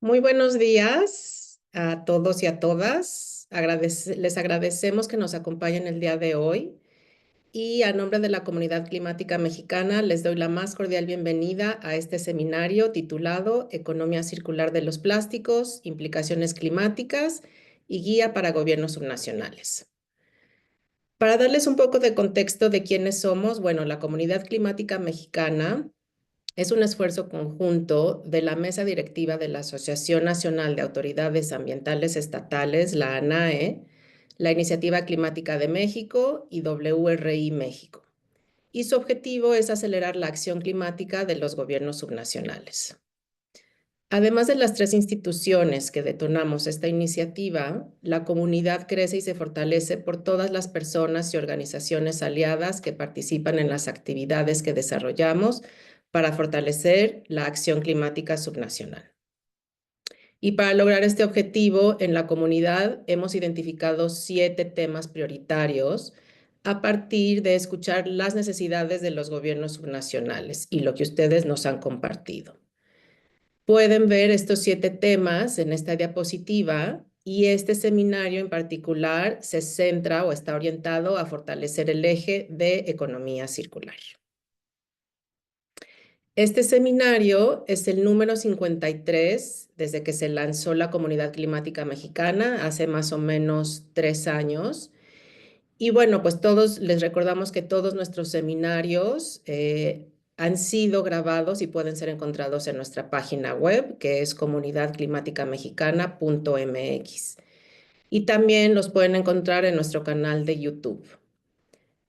Muy buenos días a todos y a todas. Les agradecemos que nos acompañen el día de hoy y a nombre de la Comunidad Climática Mexicana les doy la más cordial bienvenida a este seminario titulado Economía Circular de los Plásticos, Implicaciones Climáticas y Guía para Gobiernos Subnacionales. Para darles un poco de contexto de quiénes somos, bueno, la Comunidad Climática Mexicana es un esfuerzo conjunto de la Mesa Directiva de la Asociación Nacional de Autoridades Ambientales Estatales, la ANAE, la Iniciativa Climática de México y WRI México. Y su objetivo es acelerar la acción climática de los gobiernos subnacionales. Además de las tres instituciones que detonamos esta iniciativa, la comunidad crece y se fortalece por todas las personas y organizaciones aliadas que participan en las actividades que desarrollamos para fortalecer la acción climática subnacional. Y para lograr este objetivo, en la comunidad hemos identificado 7 temas prioritarios a partir de escuchar las necesidades de los gobiernos subnacionales y lo que ustedes nos han compartido. Pueden ver estos 7 temas en esta diapositiva y este seminario en particular se centra o está orientado a fortalecer el eje de economía circular. Este seminario es el número 53 desde que se lanzó la Comunidad Climática Mexicana hace más o menos 3 años. Y bueno, pues todos les recordamos que todos nuestros seminarios han sido grabados y pueden ser encontrados en nuestra página web, que es comunidadclimaticaMexicana.mx. Y también los pueden encontrar en nuestro canal de YouTube.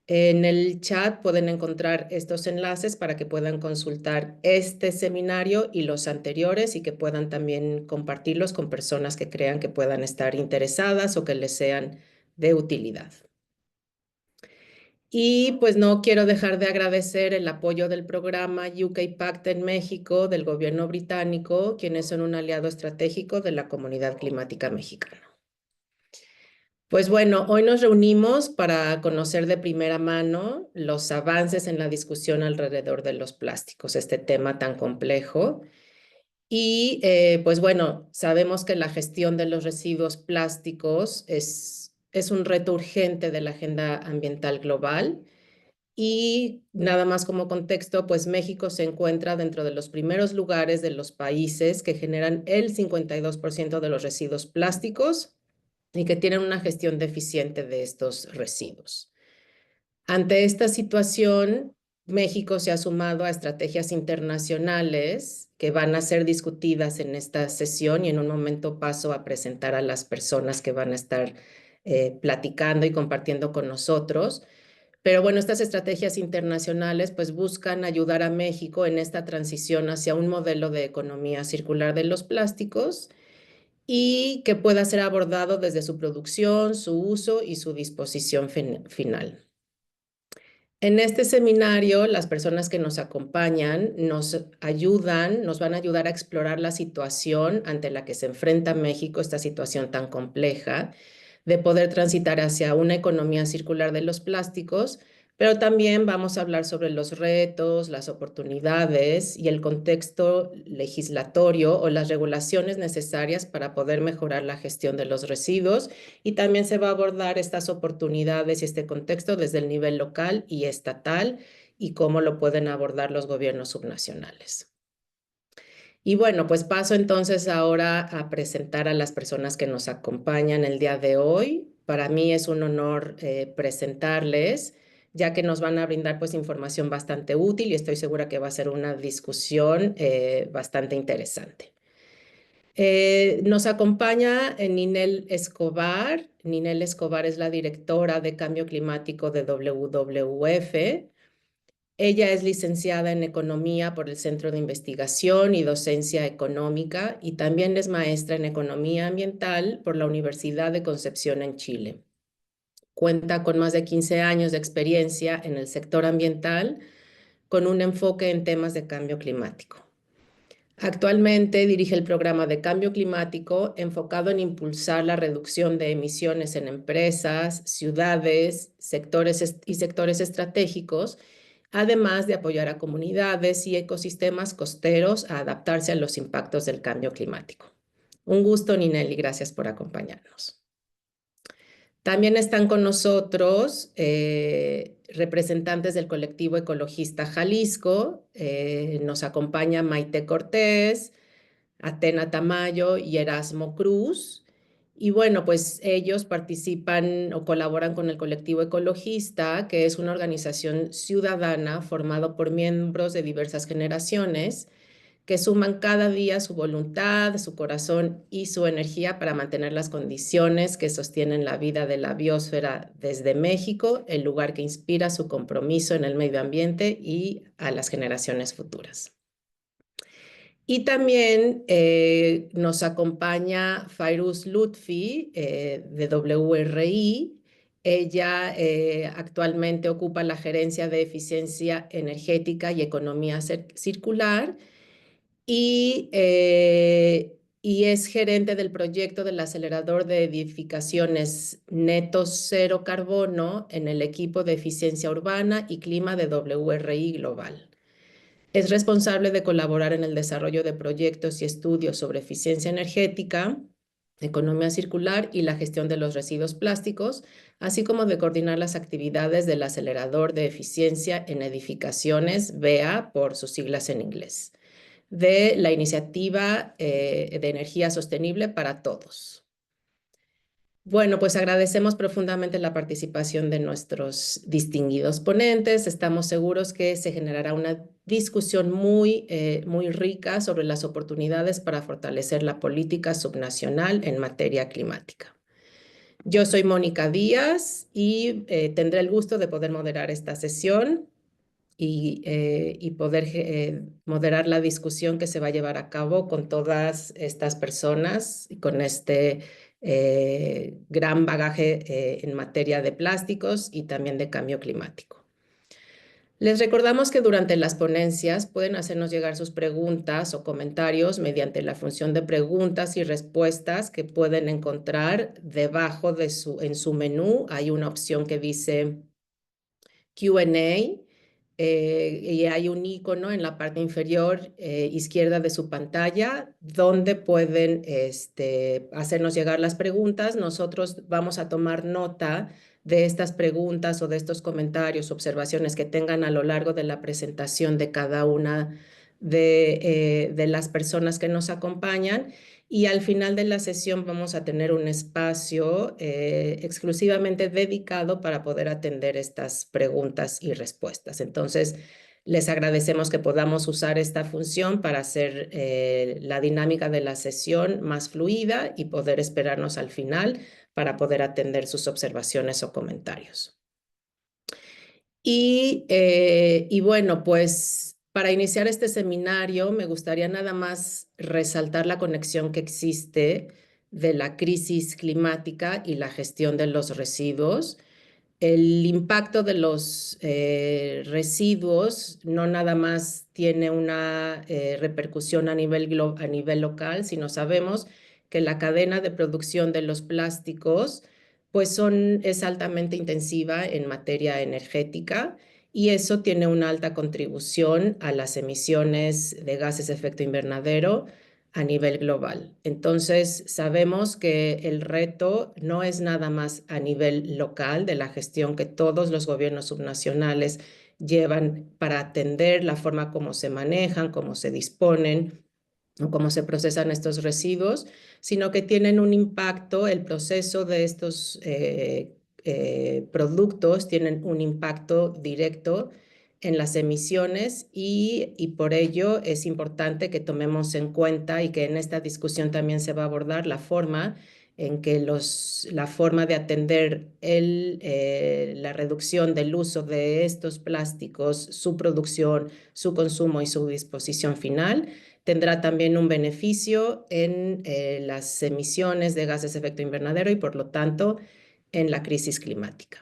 En el chat pueden encontrar estos enlaces para que puedan consultar este seminario y los anteriores y que puedan también compartirlos con personas que crean que puedan estar interesadas o que les sean de utilidad. Y pues no quiero dejar de agradecer el apoyo del programa UK Pact en México del gobierno británico, quienes son un aliado estratégico de la comunidad climática mexicana. Pues bueno, hoy nos reunimos para conocer de primera mano los avances en la discusión alrededor de los plásticos, este tema tan complejo. Y pues bueno, sabemos que la gestión de los residuos plásticos es un reto urgente de la agenda ambiental global. Y nada más como contexto, pues México se encuentra dentro de los primeros lugares de los países que generan el 52% de los residuos plásticos y que tienen una gestión deficiente de estos residuos. Ante esta situación, México se ha sumado a estrategias internacionales que van a ser discutidas en esta sesión y en un momento paso a presentar a las personas que van a estar platicando y compartiendo con nosotros. Pero bueno, estas estrategias internacionales pues buscan ayudar a México en esta transición hacia un modelo de economía circular de los plásticos y que pueda ser abordado desde su producción, su uso y su disposición final. En este seminario, las personas que nos acompañan nos van a ayudar a explorar la situación ante la que se enfrenta México, esta situación tan compleja, de poder transitar hacia una economía circular de los plásticos, pero también vamos a hablar sobre los retos, las oportunidades y el contexto legislatorio o las regulaciones necesarias para poder mejorar la gestión de los residuos y también se va a abordar estas oportunidades y este contexto desde el nivel local y estatal y cómo lo pueden abordar los gobiernos subnacionales. Y bueno, pues paso entonces ahora a presentar a las personas que nos acompañan el día de hoy. Para mí es un honor presentarles, ya que nos van a brindar pues información bastante útil y estoy segura que va a ser una discusión bastante interesante. Nos acompaña Ninel Escobar. Ninel Escobar es la directora de Cambio Climático de WWF. Ella es licenciada en Economía por el Centro de Investigación y Docencia Económica y también es maestra en Economía Ambiental por la Universidad de Concepción en Chile. Cuenta con más de 15 años de experiencia en el sector ambiental con un enfoque en temas de cambio climático. Actualmente dirige el programa de cambio climático enfocado en impulsar la reducción de emisiones en empresas, ciudades, sectores estratégicos, además de apoyar a comunidades y ecosistemas costeros a adaptarse a los impactos del cambio climático. Un gusto, Ninelli, gracias por acompañarnos. También están con nosotros representantes del colectivo ecologista Jalisco. Nos acompaña Maite Cortés, Atena Tamayo y Erasmo Cruz. Y bueno, pues ellos participan o colaboran con el colectivo ecologista, que es una organización ciudadana formada por miembros de diversas generaciones que suman cada día su voluntad, su corazón y su energía para mantener las condiciones que sostienen la vida de la biosfera desde México, el lugar que inspira su compromiso en el medio ambiente y a las generaciones futuras. Y también nos acompaña Fairuz Lutfi de WRI. Ella actualmente ocupa la gerencia de eficiencia energética y economía circular y es gerente del proyecto del acelerador de edificaciones neto cero carbono en el equipo de eficiencia urbana y clima de WRI Global. Es responsable de colaborar en el desarrollo de proyectos y estudios sobre eficiencia energética, economía circular y la gestión de los residuos plásticos, así como de coordinar las actividades del acelerador de eficiencia en edificaciones, BEA por sus siglas en inglés, de la Iniciativa de Energía Sostenible para Todos. Bueno, pues agradecemos profundamente la participación de nuestros distinguidos ponentes. Estamos seguros que se generará una discusión muy rica sobre las oportunidades para fortalecer la política subnacional en materia climática. Yo soy Mónica Díaz y tendré el gusto de poder moderar esta sesión y poder moderar la discusión que se va a llevar a cabo con todas estas personas y con este gran bagaje en materia de plásticos y también de cambio climático. Les recordamos que durante las ponencias pueden hacernos llegar sus preguntas o comentarios mediante la función de preguntas y respuestas que pueden encontrar debajo de en su menú. Hay una opción que dice Q&A y hay un icono en la parte inferior izquierda de su pantalla donde pueden hacernos llegar las preguntas. Nosotros vamos a tomar nota de estas preguntas o de estos comentarios, observaciones que tengan a lo largo de la presentación de cada una de las personas que nos acompañan. Y al final de la sesión vamos a tener un espacio exclusivamente dedicado para poder atender estas preguntas y respuestas. Entonces, les agradecemos que podamos usar esta función para hacer la dinámica de la sesión más fluida y poder esperarnos al final para poder atender sus observaciones o comentarios. Y bueno, pues para iniciar este seminario me gustaría nada más resaltar la conexión que existe de la crisis climática y la gestión de los residuos. El impacto de los residuos no nada más tiene una repercusión a nivel local, sino sabemos que la cadena de producción de los plásticos pues es altamente intensiva en materia energética y eso tiene una alta contribución a las emisiones de gases de efecto invernadero a nivel global. Entonces, sabemos que el reto no es nada más a nivel local de la gestión que todos los gobiernos subnacionales llevan para atender la forma como se manejan, cómo se disponen o cómo se procesan estos residuos, sino que tienen un impacto, el proceso de estos productos tienen un impacto directo en las emisiones y por ello es importante que tomemos en cuenta y que en esta discusión también se va a abordar la forma en que la forma de atender la reducción del uso de estos plásticos, su producción, su consumo y su disposición final tendrá también un beneficio en las emisiones de gases de efecto invernadero y por lo tanto en la crisis climática.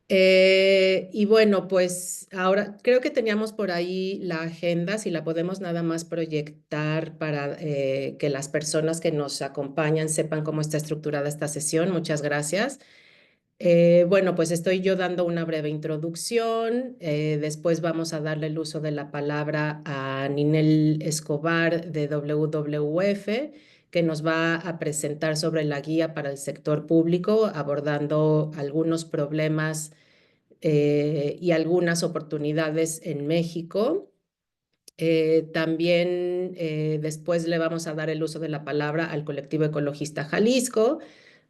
Y bueno, pues ahora creo que teníamos por ahí la agenda, si la podemos nada más proyectar para que las personas que nos acompañan sepan cómo está estructurada esta sesión. Muchas gracias. Bueno, pues estoy yo dando una breve introducción. Después vamos a darle el uso de la palabra a Ninel Escobar de WWF, que nos va a presentar sobre la guía para el sector público, abordando algunos problemas y algunas oportunidades en México. También después le vamos a dar el uso de la palabra al colectivo ecologista Jalisco,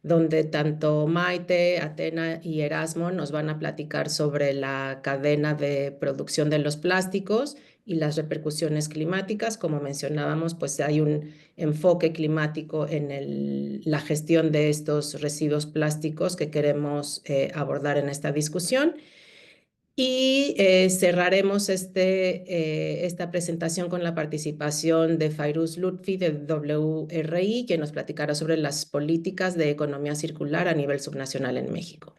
donde tanto Maite, Atena y Erasmo nos van a platicar sobre la cadena de producción de los plásticos y las repercusiones climáticas. Como mencionábamos, pues hay un enfoque climático en la gestión de estos residuos plásticos que queremos abordar en esta discusión. Y cerraremos esta presentación con la participación de Fairuz Lutfi de WRI, que nos platicará sobre las políticas de economía circular a nivel subnacional en México.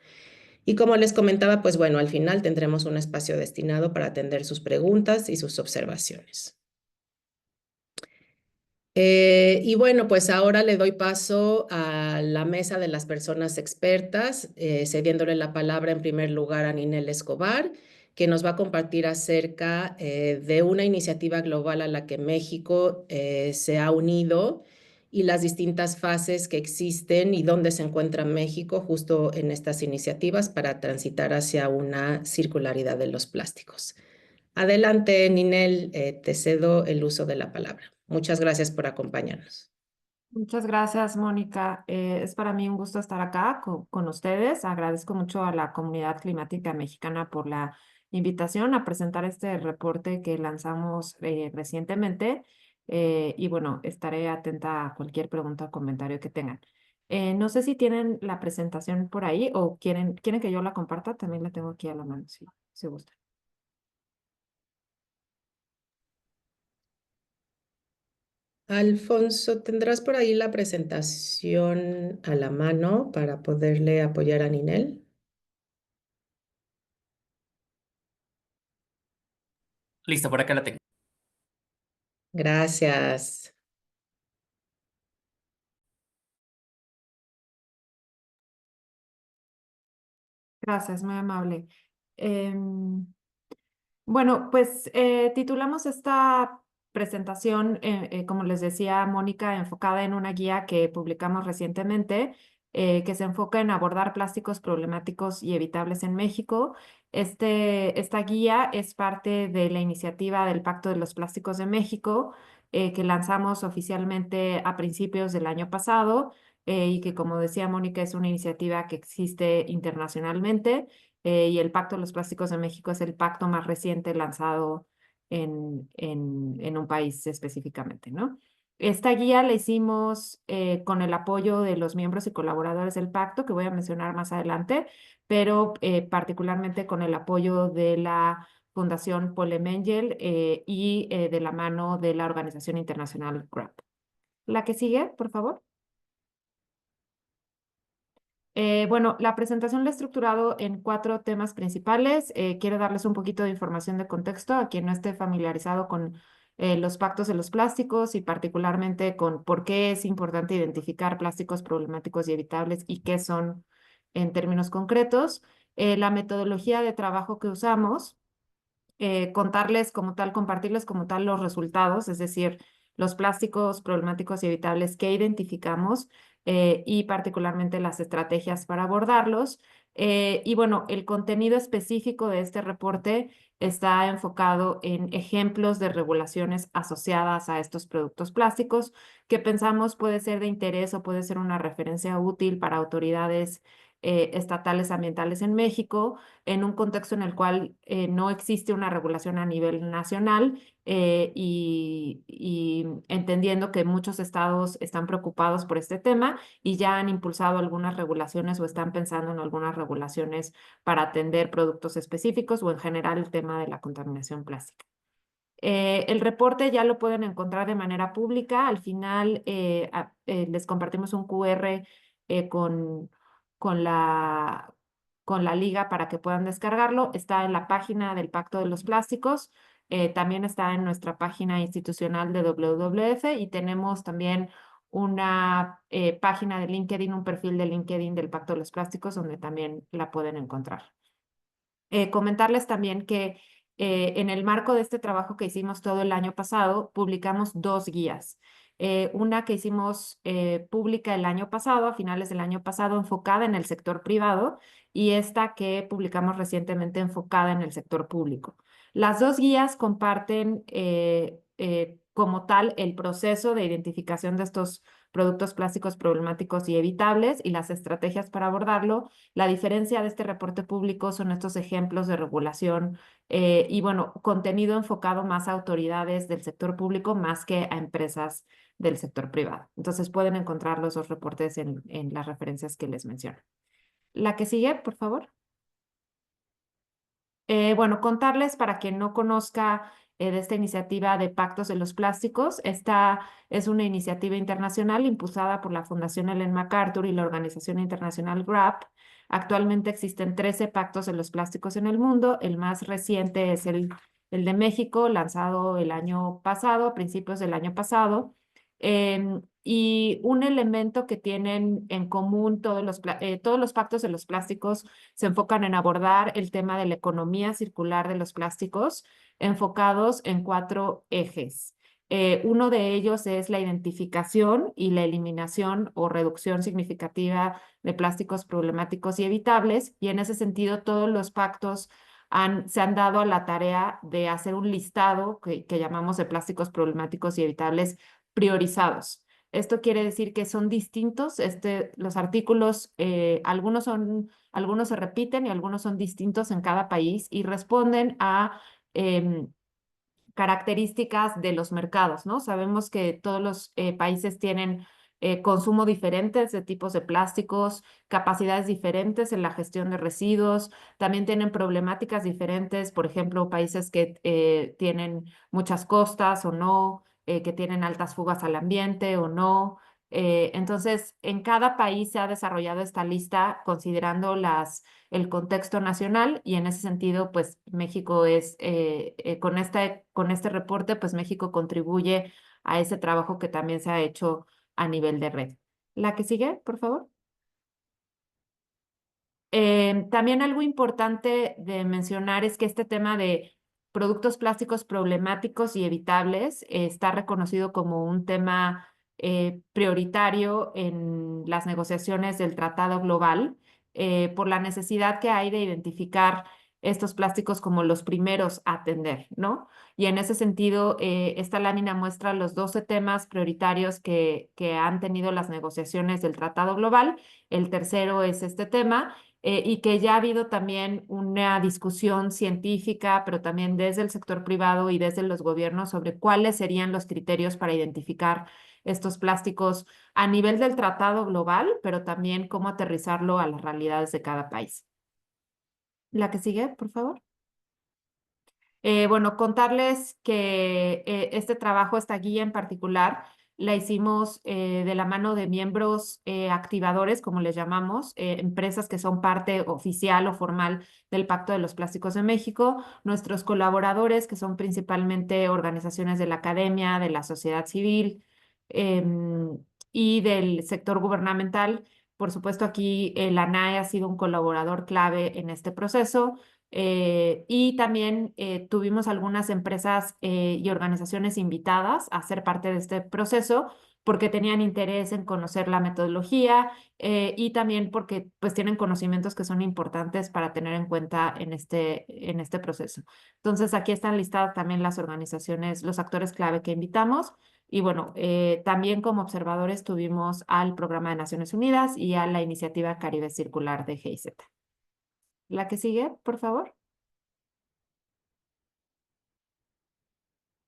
Y como les comentaba, pues bueno, al final tendremos un espacio destinado para atender sus preguntas y sus observaciones. Y bueno, pues ahora le doy paso a la mesa de las personas expertas, cediéndole la palabra en primer lugar a Ninel Escobar, que nos va a compartir acerca de una iniciativa global a la que México se ha unido y las distintas fases que existen y dónde se encuentra México justo en estas iniciativas para transitar hacia una circularidad de los plásticos. Adelante, Ninel, te cedo el uso de la palabra. Muchas gracias por acompañarnos. Muchas gracias, Mónica. Es para mí un gusto estar acá con ustedes. Agradezco mucho a la comunidad climática mexicana por la invitación a presentar este reporte que lanzamos recientemente. Y bueno, estaré atenta a cualquier pregunta o comentario que tengan. No sé si tienen la presentación por ahí o quieren que yo la comparta. También la tengo aquí a la mano, si gustan. Alfonso, ¿tendrás por ahí la presentación a la mano para poderle apoyar a Ninel? Listo, por acá la tengo. Gracias. Gracias, muy amable. Em, Bueno, pues titulamos esta presentación, como les decía Mónica, enfocada en una guía que publicamos recientemente, que se enfoca en abordar plásticos problemáticos y evitables en México. Esta guía es parte de la iniciativa del Pacto de los Plásticos de México, que lanzamos oficialmente a principios del año pasado, y que, como decía Mónica, es una iniciativa que existe internacionalmente, y el Pacto de los Plásticos de México es el pacto más reciente lanzado en un país específicamente, ¿no? Esta guía la hicimos con el apoyo de los miembros y colaboradores del pacto, que voy a mencionar más adelante, pero particularmente con el apoyo de la Fundación Pole Mengel y de la mano de la Organización Internacional GRAP. La que sigue, por favor. Bueno, la presentación la he estructurado en 4 temas principales. Quiero darles un poquito de información de contexto a quien no esté familiarizado con los pactos de los plásticos y particularmente con por qué es importante identificar plásticos problemáticos y evitables y qué son en términos concretos. La metodología de trabajo que usamos, contarles como tal, compartirles como tal los resultados, es decir, los plásticos problemáticos y evitables que identificamos y particularmente las estrategias para abordarlos. Y bueno, el contenido específico de este reporte está enfocado en ejemplos de regulaciones asociadas a estos productos plásticos que pensamos puede ser de interés o puede ser una referencia útil para autoridades estatales ambientales en México en un contexto en el cual no existe una regulación a nivel nacional y entendiendo que muchos estados están preocupados por este tema y ya han impulsado algunas regulaciones o están pensando en algunas regulaciones para atender productos específicos o en general el tema de la contaminación plástica. El reporte ya lo pueden encontrar de manera pública. Al final les compartimos un QR con con la liga para que puedan descargarlo. Está en la página del Pacto de los Plásticos. También está en nuestra página institucional de WWF y tenemos también una página de LinkedIn, un perfil de LinkedIn del Pacto de los Plásticos, donde también la pueden encontrar. Comentarles también que en el marco de este trabajo que hicimos todo el año pasado, publicamos 2 guías. Una que hicimos pública el año pasado, a finales del año pasado, enfocada en el sector privado, y esta que publicamos recientemente enfocada en el sector público. Las 2 guías comparten como tal el proceso de identificación de estos productos plásticos problemáticos y evitables y las estrategias para abordarlo. La diferencia de este reporte público son estos ejemplos de regulación y, bueno, contenido enfocado más a autoridades del sector público más que a empresas del sector privado. Entonces pueden encontrar los 2 reportes en las referencias que les menciono. La que sigue, por favor. Bueno, contarles para quien no conozca de esta iniciativa de Pactos de los Plásticos. Esta es una iniciativa internacional impulsada por la Fundación Ellen MacArthur y la organización internacional GRAP. Actualmente existen 13 pactos de los plásticos en el mundo. El más reciente es el de México, lanzado el año pasado, a principios del año pasado. Y un elemento que tienen en común todos los pactos de los plásticos se enfocan en abordar el tema de la economía circular de los plásticos, enfocados en 4 ejes. Uno de ellos es la identificación y la eliminación o reducción significativa de plásticos problemáticos y evitables, y en ese sentido todos los pactos se han dado a la tarea de hacer un listado que llamamos de plásticos problemáticos y evitables priorizados. Esto quiere decir que son distintos, los artículos, algunos se repiten y algunos son distintos en cada país y responden a características de los mercados, ¿no? Sabemos que todos los países tienen consumo diferentes de tipos de plásticos, capacidades diferentes en la gestión de residuos, también tienen problemáticas diferentes, por ejemplo, países que tienen muchas costas o no, que tienen altas fugas al ambiente o no. Entonces, en cada país se ha desarrollado esta lista considerando el contexto nacional y en ese sentido, pues México es, con este reporte, pues México contribuye a ese trabajo que también se ha hecho a nivel de red. La que sigue, por favor. También algo importante de mencionar es que este tema de productos plásticos problemáticos y evitables está reconocido como un tema prioritario en las negociaciones del Tratado Global por la necesidad que hay de identificar estos plásticos como los primeros a atender, ¿no? Y en ese sentido, esta lámina muestra los 12 temas prioritarios que han tenido las negociaciones del Tratado Global. El tercero es este tema y que ya ha habido también una discusión científica, pero también desde el sector privado y desde los gobiernos sobre cuáles serían los criterios para identificar estos plásticos a nivel del tratado global, pero también cómo aterrizarlo a las realidades de cada país. La que sigue, por favor. Bueno, contarles que este trabajo, esta guía en particular, la hicimos de la mano de miembros activadores, como les llamamos, empresas que son parte oficial o formal del Pacto de los Plásticos de México, nuestros colaboradores, que son principalmente organizaciones de la academia, de la sociedad civil y del sector gubernamental. Por supuesto, aquí la ANAE ha sido un colaborador clave en este proceso. Y también tuvimos algunas empresas y organizaciones invitadas a ser parte de este proceso porque tenían interés en conocer la metodología y también porque pues tienen conocimientos que son importantes para tener en cuenta en este proceso. Entonces aquí están listadas también las organizaciones, los actores clave que invitamos. Y bueno, también como observadores tuvimos al Programa de Naciones Unidas y a la Iniciativa Caribe Circular de GIZ. La que sigue, por favor.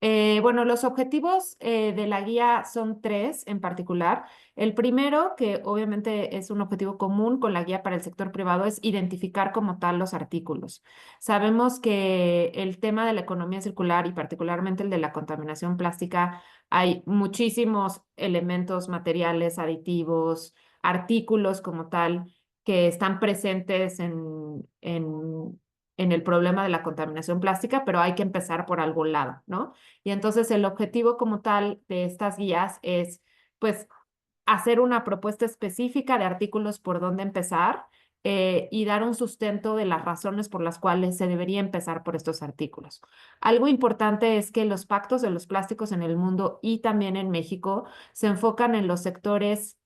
Bueno, los objetivos de la guía son 3 en particular. El primero, que obviamente es un objetivo común con la guía para el sector privado, es identificar como tal los artículos. Sabemos que el tema de la economía circular y particularmente el de la contaminación plástica, hay muchísimos elementos, materiales, aditivos, artículos como tal que están presentes en el problema de la contaminación plástica, pero hay que empezar por algún lado, ¿no? Y entonces el objetivo como tal de estas guías es, pues, hacer una propuesta específica de artículos por dónde empezar y dar un sustento de las razones por las cuales se debería empezar por estos artículos. Algo importante es que los pactos de los plásticos en el mundo y también en México se enfocan en los sectores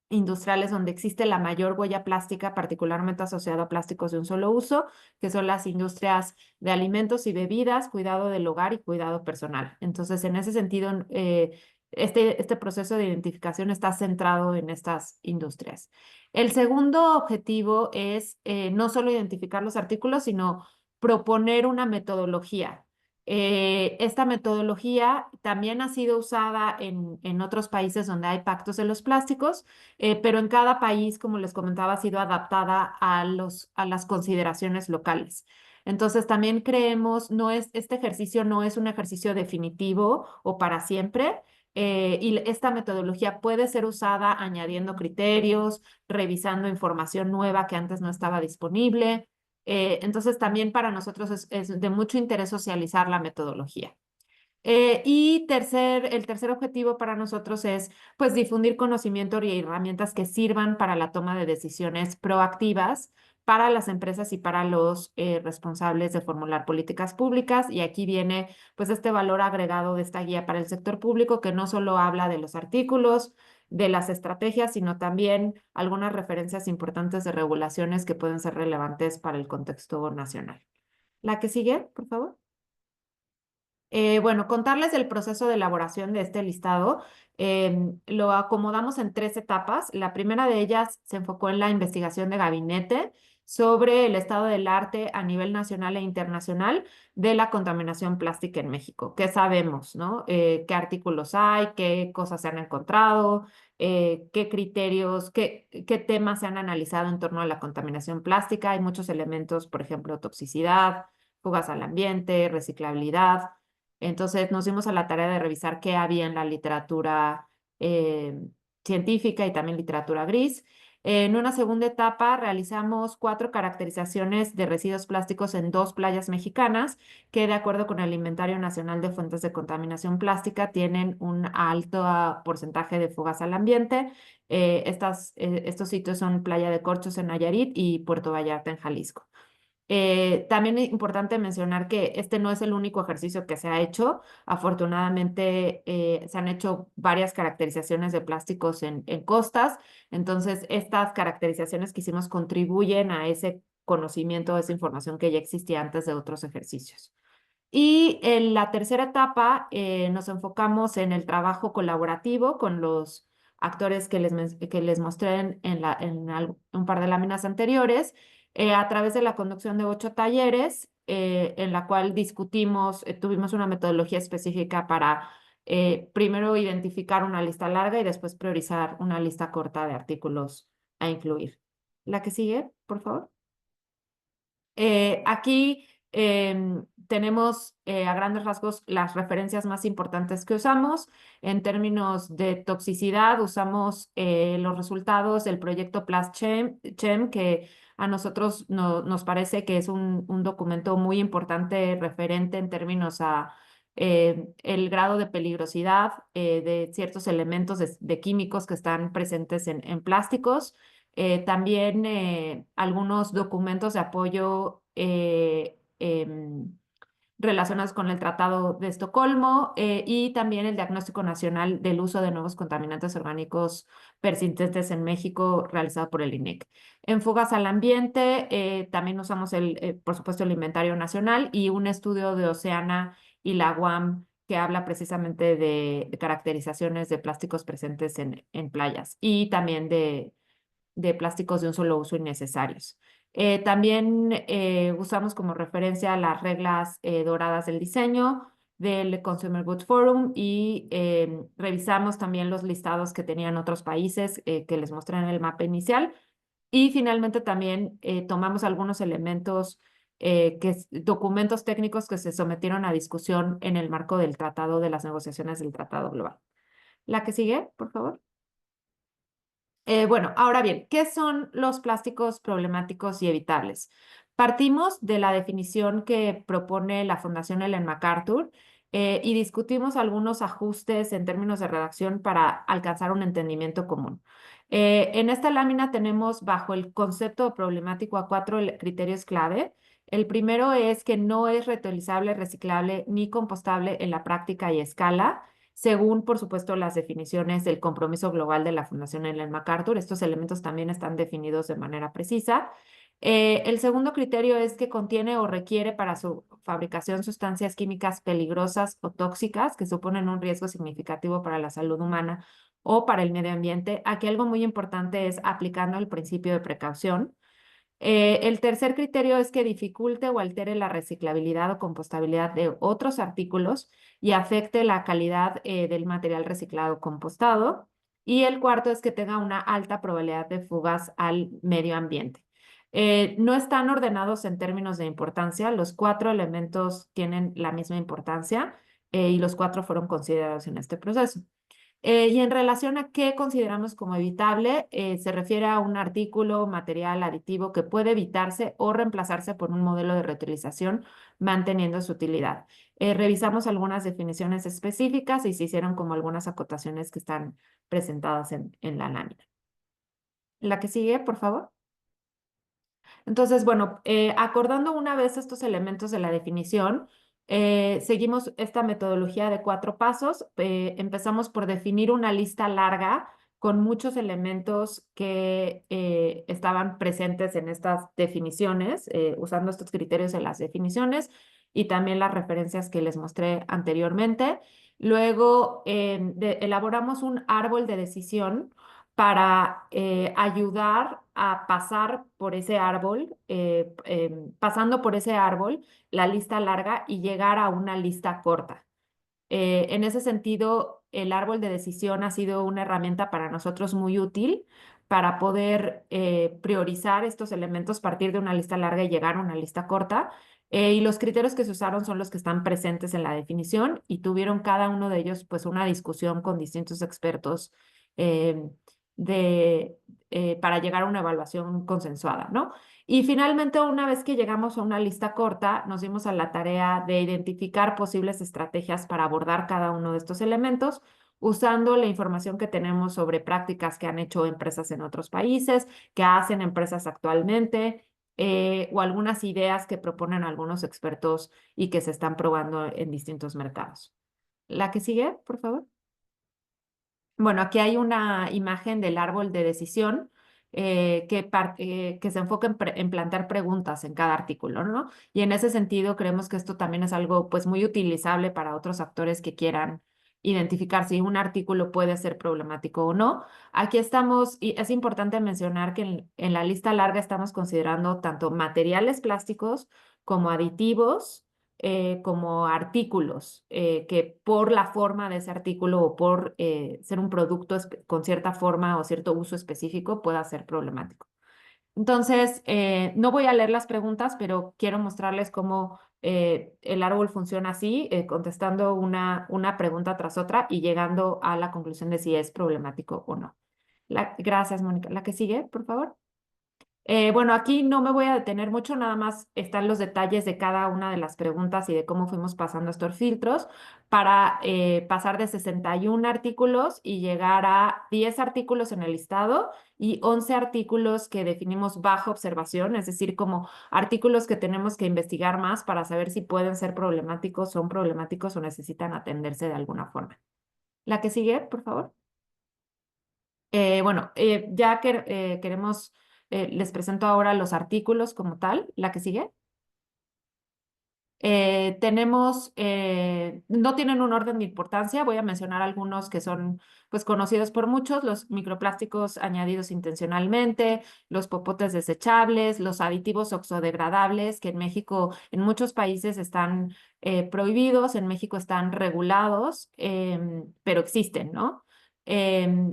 industriales donde existe la mayor huella plástica, particularmente asociada a plásticos de un solo uso, que son las industrias de alimentos y bebidas, cuidado del hogar y cuidado personal. Entonces, en ese sentido, este proceso de identificación está centrado en estas industrias. El segundo objetivo es no solo identificar los artículos, sino proponer una metodología. Esta metodología también ha sido usada en otros países donde hay pactos de los plásticos, pero en cada país, como les comentaba, ha sido adaptada a las consideraciones locales. Entonces, también creemos, este ejercicio no es un ejercicio definitivo o para siempre, y esta metodología puede ser usada añadiendo criterios, revisando información nueva que antes no estaba disponible. Entonces, también para nosotros es de mucho interés socializar la metodología. Y el tercer objetivo para nosotros es pues difundir conocimiento y herramientas que sirvan para la toma de decisiones proactivas para las empresas y para los responsables de formular políticas públicas. Y aquí viene pues este valor agregado de esta guía para el sector público que no solo habla de los artículos, de las estrategias, sino también algunas referencias importantes de regulaciones que pueden ser relevantes para el contexto nacional. La que sigue, por favor. Bueno, contarles el proceso de elaboración de este listado. Lo acomodamos en 3 etapas. La primera de ellas se enfocó en la investigación de gabinete sobre el estado del arte a nivel nacional e internacional de la contaminación plástica en México. ¿Qué sabemos, no? ¿Qué artículos hay? ¿Qué cosas se han encontrado? ¿Qué criterios, qué temas se han analizado en torno a la contaminación plástica? Hay muchos elementos, por ejemplo, toxicidad, fugas al ambiente, reciclabilidad. Entonces nos dimos a la tarea de revisar qué había en la literatura científica y también literatura gris. En una segunda etapa realizamos 4 caracterizaciones de residuos plásticos en 2 playas mexicanas que de acuerdo con el Inventario Nacional de Fuentes de Contaminación Plástica tienen un alto porcentaje de fugas al ambiente. Estos sitios son Playa de Corchos en Nayarit y Puerto Vallarta en Jalisco. También es importante mencionar que este no es el único ejercicio que se ha hecho. Afortunadamente, se han hecho varias caracterizaciones de plásticos en costas. Entonces, estas caracterizaciones que hicimos contribuyen a ese conocimiento, a esa información que ya existía antes de otros ejercicios. Y en la tercera etapa nos enfocamos en el trabajo colaborativo con los actores que les mostré en un par de láminas anteriores, a través de la conducción de 8 talleres, en la cual discutimos, tuvimos una metodología específica para primero identificar una lista larga y después priorizar una lista corta de artículos a incluir. La que sigue, por favor. Aquí tenemos a grandes rasgos las referencias más importantes que usamos. En términos de toxicidad, usamos los resultados del proyecto PlastChem, que a nosotros nos parece que es un documento muy importante referente en términos a el grado de peligrosidad de ciertos elementos de químicos que están presentes en plásticos. También algunos documentos de apoyo relacionados con el Tratado de Estocolmo y también el Diagnóstico Nacional del Uso de Nuevos Contaminantes Orgánicos Persistentes en México, realizado por el INEC. En fugas al ambiente, también usamos, por supuesto, el Inventario Nacional y un estudio de Oceana y la UAM que habla precisamente de caracterizaciones de plásticos presentes en playas y también de plásticos de un solo uso innecesarios. También usamos como referencia las reglas doradas del diseño del Consumer Goods Forum y revisamos también los listados que tenían otros países que les mostré en el mapa inicial. Y finalmente también tomamos algunos elementos, documentos técnicos que se sometieron a discusión en el marco del tratado, de las negociaciones del Tratado Global. La que sigue, por favor. Bueno, ahora bien, ¿qué son los plásticos problemáticos y evitables? Partimos de la definición que propone la Fundación Ellen MacArthur y discutimos algunos ajustes en términos de redacción para alcanzar un entendimiento común. En esta lámina tenemos bajo el concepto problemático a 4 criterios clave. El primero es que no es reutilizable, reciclable ni compostable en la práctica y escala, según, por supuesto, las definiciones del compromiso global de la Fundación Ellen MacArthur. Estos elementos también están definidos de manera precisa. El segundo criterio es que contiene o requiere para su fabricación sustancias químicas peligrosas o tóxicas que suponen un riesgo significativo para la salud humana o para el medio ambiente. Aquí algo muy importante es aplicando el principio de precaución. El tercer criterio es que dificulte o altere la reciclabilidad o compostabilidad de otros artículos y afecte la calidad del material reciclado o compostado. Y el cuarto es que tenga una alta probabilidad de fugas al medio ambiente. No están ordenados en términos de importancia. Los 4 elementos tienen la misma importancia y los 4 fueron considerados en este proceso. Y en relación a qué consideramos como evitable, se refiere a un artículo, material, aditivo que puede evitarse o reemplazarse por un modelo de reutilización manteniendo su utilidad. Revisamos algunas definiciones específicas y se hicieron como algunas acotaciones que están presentadas en la lámina. La que sigue, por favor. Entonces, bueno, acordando una vez estos elementos de la definición, seguimos esta metodología de 4 pasos. Empezamos por definir una lista larga con muchos elementos que estaban presentes en estas definiciones, usando estos criterios en las definiciones y también las referencias que les mostré anteriormente. Luego, elaboramos un árbol de decisión para ayudar a pasar por ese árbol, pasando por ese árbol, la lista larga y llegar a una lista corta. En ese sentido, el árbol de decisión ha sido una herramienta para nosotros muy útil para poder priorizar estos elementos, partir de una lista larga y llegar a una lista corta. Y los criterios que se usaron son los que están presentes en la definición y tuvieron cada uno de ellos pues una discusión con distintos expertos eh, para llegar a una evaluación consensuada, ¿no? Y finalmente, una vez que llegamos a una lista corta, nos dimos a la tarea de identificar posibles estrategias para abordar cada uno de estos elementos, usando la información que tenemos sobre prácticas que han hecho empresas en otros países, que hacen empresas actualmente, o algunas ideas que proponen algunos expertos y que se están probando en distintos mercados. La que sigue, por favor. Bueno, aquí hay una imagen del árbol de decisión que se enfoca en plantear preguntas en cada artículo, ¿no? Y en ese sentido creemos que esto también es algo pues muy utilizable para otros actores que quieran identificar si un artículo puede ser problemático o no. Aquí estamos, y es importante mencionar que en la lista larga estamos considerando tanto materiales plásticos como aditivos como artículos que por la forma de ese artículo o por ser un producto con cierta forma o cierto uso específico pueda ser problemático. Entonces, no voy a leer las preguntas, pero quiero mostrarles cómo el árbol funciona así, contestando una pregunta tras otra y llegando a la conclusión de si es problemático o no. Gracias, Mónica. La que sigue, por favor. Bueno, aquí no me voy a detener mucho, nada más están los detalles de cada una de las preguntas y de cómo fuimos pasando estos filtros para pasar de 61 artículos y llegar a 10 artículos en el listado y 11 artículos que definimos bajo observación, es decir, como artículos que tenemos que investigar más para saber si pueden ser problemáticos, son problemáticos o necesitan atenderse de alguna forma. La que sigue, por favor. Bueno, ya que queremos, les presento ahora los artículos como tal, la que sigue. No tienen un orden de importancia, voy a mencionar algunos que son pues conocidos por muchos, los microplásticos añadidos intencionalmente, los popotes desechables, los aditivos oxodegradables, que en México, en muchos países están prohibidos, en México están regulados, pero existen, ¿no?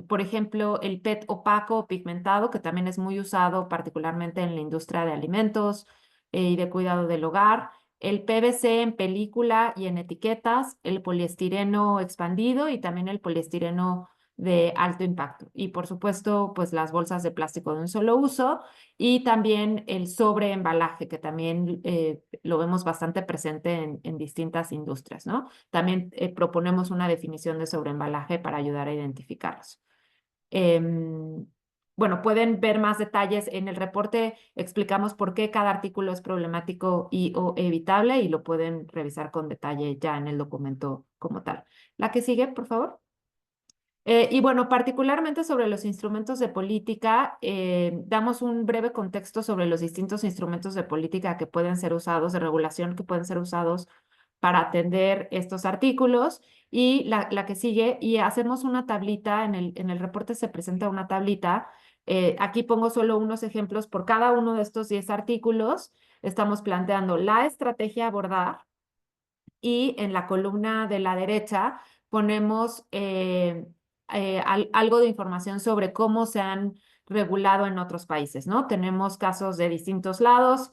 Por ejemplo, el PET opaco o pigmentado, que también es muy usado particularmente en la industria de alimentos y de cuidado del hogar, el PVC en película y en etiquetas, el poliestireno expandido y también el poliestireno de alto impacto. Y por supuesto, pues las bolsas de plástico de un solo uso y también el sobreembalaje, que también lo vemos bastante presente en distintas industrias, ¿no? También proponemos una definición de sobreembalaje para ayudar a identificarlos. Bueno, pueden ver más detalles en el reporte. Explicamos por qué cada artículo es problemático y o evitable y lo pueden revisar con detalle ya en el documento como tal. La que sigue, por favor. Y bueno, particularmente sobre los instrumentos de política, damos un breve contexto sobre los distintos instrumentos de política que pueden ser usados, de regulación que pueden ser usados para atender estos artículos. Y la que sigue, y hacemos una tablita, en el reporte se presenta una tablita. Aquí pongo solo unos ejemplos por cada uno de estos 10 artículos. Estamos planteando la estrategia a abordar y en la columna de la derecha ponemos algo de información sobre cómo se han regulado en otros países, ¿no? Tenemos casos de distintos lados,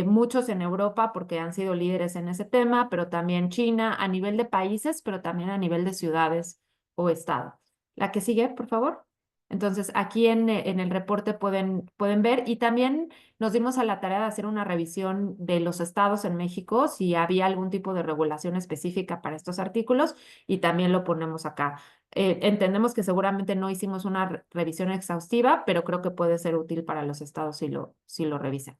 muchos en Europa porque han sido líderes en ese tema, pero también China a nivel de países, pero también a nivel de ciudades o estado. La que sigue, por favor. Entonces, aquí en el reporte pueden ver y también nos dimos a la tarea de hacer una revisión de los estados en México, si había algún tipo de regulación específica para estos artículos y también lo ponemos acá. Entendemos que seguramente no hicimos una revisión exhaustiva, pero creo que puede ser útil para los estados si lo revisan.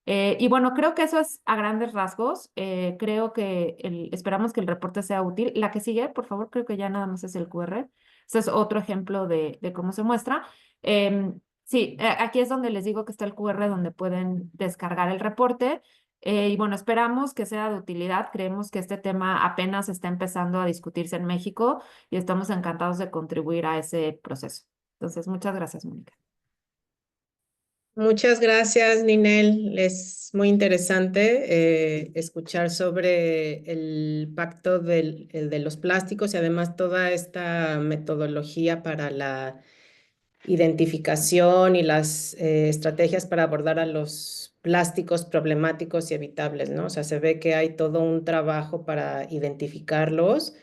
Y bueno, creo que eso es a grandes rasgos. Creo que esperamos que el reporte sea útil. La que sigue, por favor, creo que ya nada más es el QR. Ese es otro ejemplo de cómo se muestra. Sí, aquí es donde les digo que está el QR donde pueden descargar el reporte. Y bueno, esperamos que sea de utilidad. Creemos que este tema apenas está empezando a discutirse en México y estamos encantados de contribuir a ese proceso. Entonces, muchas gracias, Mónica. Muchas gracias, Ninel. Es muy interesante escuchar sobre el pacto el de los plásticos y además toda esta metodología para la identificación y las estrategias para abordar a los plásticos problemáticos y evitables, ¿no? O sea, se ve que hay todo un trabajo para identificarlos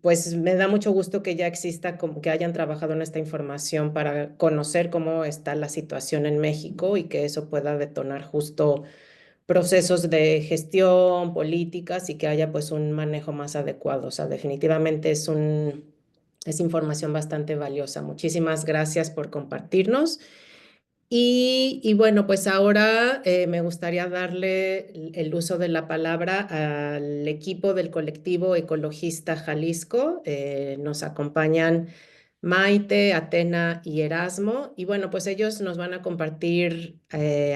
pues me da mucho gusto que ya exista, como que hayan trabajado en esta información para conocer cómo está la situación en México y que eso pueda detonar justo procesos de gestión, políticas y que haya pues un manejo más adecuado. O sea, definitivamente es información bastante valiosa. Muchísimas gracias por compartirnos. Y bueno, pues ahora me gustaría darle el uso de la palabra al equipo del colectivo ecologista Jalisco. Nos acompañan Maite, Atena y Erasmo. Y bueno, pues ellos nos van a compartir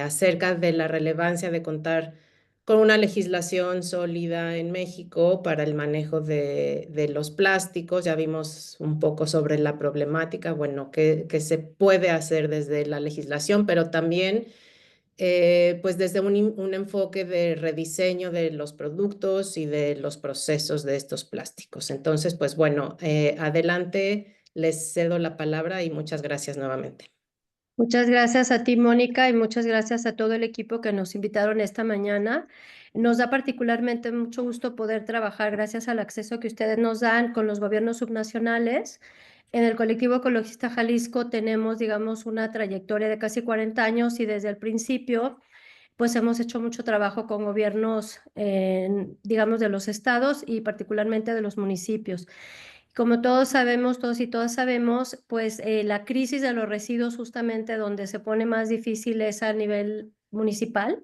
acerca de la relevancia de contar con una legislación sólida en México para el manejo de los plásticos. Ya vimos un poco sobre la problemática, bueno, que se puede hacer desde la legislación, pero también pues desde un enfoque de rediseño de los productos y de los procesos de estos plásticos. Entonces, pues bueno, adelante, les cedo la palabra y muchas gracias nuevamente. Muchas gracias a ti, Mónica, y muchas gracias a todo el equipo que nos invitaron esta mañana. Nos da particularmente mucho gusto poder trabajar gracias al acceso que ustedes nos dan con los gobiernos subnacionales. En el colectivo ecologista Jalisco tenemos, digamos, una trayectoria de casi 40 años y desde el principio, pues hemos hecho mucho trabajo con gobiernos, digamos, de los estados y particularmente de los municipios. Como todos sabemos, todos y todas sabemos, pues la crisis de los residuos justamente donde se pone más difícil es a nivel municipal.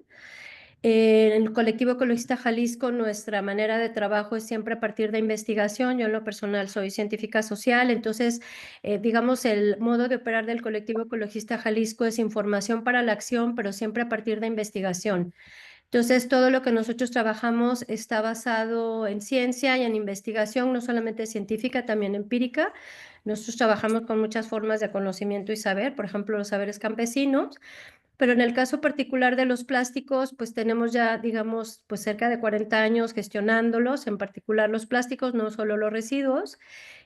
En el colectivo ecologista Jalisco, nuestra manera de trabajo es siempre a partir de investigación. Yo en lo personal soy científica social, entonces, digamos, el modo de operar del colectivo ecologista Jalisco es información para la acción, pero siempre a partir de investigación. Entonces, todo lo que nosotros trabajamos está basado en ciencia y en investigación, no solamente científica, también empírica. Nosotros trabajamos con muchas formas de conocimiento y saber, por ejemplo, los saberes campesinos, pero en el caso particular de los plásticos, pues tenemos ya, digamos, pues cerca de 40 años gestionándolos, en particular los plásticos, no solo los residuos,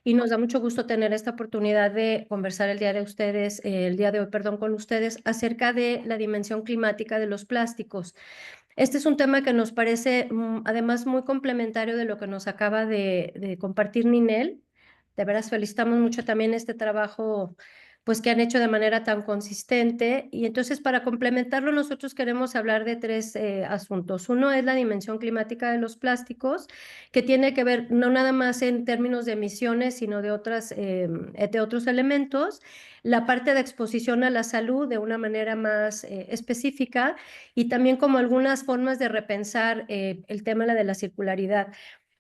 y nos da mucho gusto tener esta oportunidad de conversar el día de hoy, perdón, con ustedes acerca de la dimensión climática de los plásticos. Este es un tema que nos parece además muy complementario de lo que nos acaba de compartir Ninel De veras felicitamos mucho también este trabajo pues que han hecho de manera tan consistente. Y entonces para complementarlo nosotros queremos hablar de tres asuntos. Uno es la dimensión climática de los plásticos, que tiene que ver no nada más en términos de emisiones, sino de otros elementos. La parte de exposición a la salud de una manera más específica y también como algunas formas de repensar el tema de la circularidad.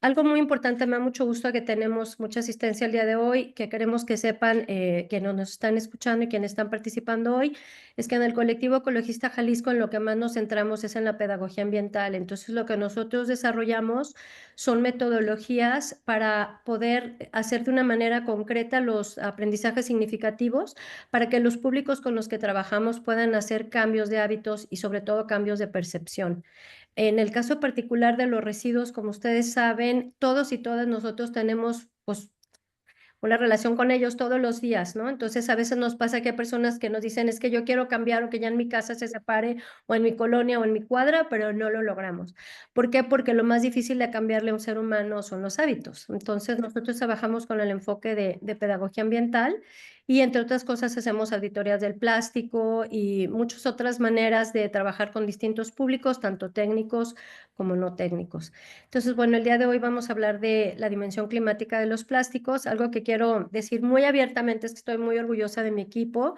Algo muy importante, me da mucho gusto que tenemos mucha asistencia el día de hoy, que queremos que sepan que nos están escuchando y quienes están participando hoy, es que en el colectivo ecologista Jalisco en lo que más nos centramos es en la pedagogía ambiental. Entonces lo que nosotros desarrollamos son metodologías para poder hacer de una manera concreta los aprendizajes significativos para que los públicos con los que trabajamos puedan hacer cambios de hábitos y sobre todo cambios de percepción. En el caso particular de los residuos, como ustedes saben, todos y todas nosotros tenemos pues una relación con ellos todos los días, ¿no? Entonces a veces nos pasa que hay personas que nos dicen es que yo quiero cambiar o que ya en mi casa se separe o en mi colonia o en mi cuadra, pero no lo logramos. ¿Por qué? Porque lo más difícil de cambiarle a un ser humano son los hábitos. Entonces nosotros trabajamos con el enfoque de pedagogía ambiental y entre otras cosas hacemos auditorías del plástico y muchas otras maneras de trabajar con distintos públicos, tanto técnicos como no técnicos. Entonces, bueno, el día de hoy vamos a hablar de la dimensión climática de los plásticos. Algo que quiero decir muy abiertamente es que estoy muy orgullosa de mi equipo.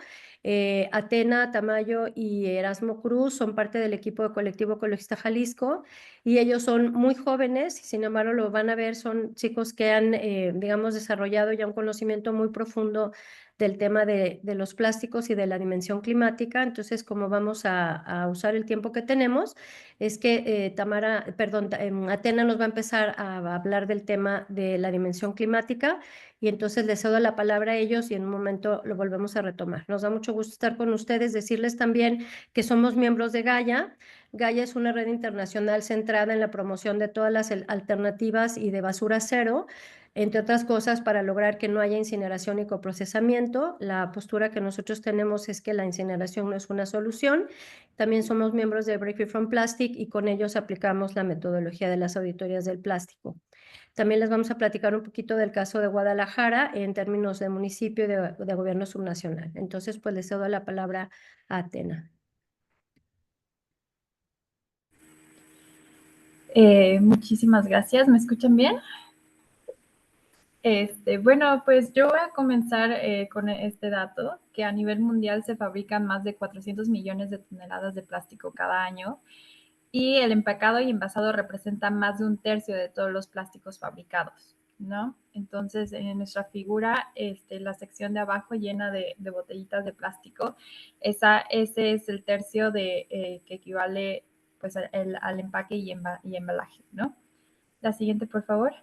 Atena, Tamayo y Erasmo Cruz son parte del equipo de Colectivo Ecologista Jalisco y ellos son muy jóvenes y sin embargo lo van a ver, son chicos que han, digamos, desarrollado ya un conocimiento muy profundo del tema de los plásticos y de la dimensión climática. Entonces, como vamos a usar el tiempo que tenemos, es que Atena nos va a empezar a hablar del tema de la dimensión climática y entonces les cedo la palabra a ellos y en un momento lo volvemos a retomar. Nos da mucho gusto estar con ustedes, decirles también que somos miembros de Gaia. Gaia es una red internacional centrada en la promoción de todas las alternativas y de basura cero, entre otras cosas, para lograr que no haya incineración y coprocesamiento. La postura que nosotros tenemos es que la incineración no es una solución. También somos miembros de Break Free from Plastic y con ellos aplicamos la metodología de las auditorías del plástico. También les vamos a platicar un poquito del caso de Guadalajara en términos de municipio y de gobierno subnacional. Entonces, pues les cedo la palabra a Atena. Muchísimas gracias. ¿Me escuchan bien? Bueno, pues yo voy a comenzar con este dato, que a nivel mundial se fabrican más de 400 millones de toneladas de plástico cada año y el empacado y envasado representa más de un tercio de todos los plásticos fabricados, ¿no? Entonces, en nuestra figura, la sección de abajo llena de botellitas de plástico, ese es el tercio que equivale pues, al empaque y embalaje, ¿no? La siguiente, por favor.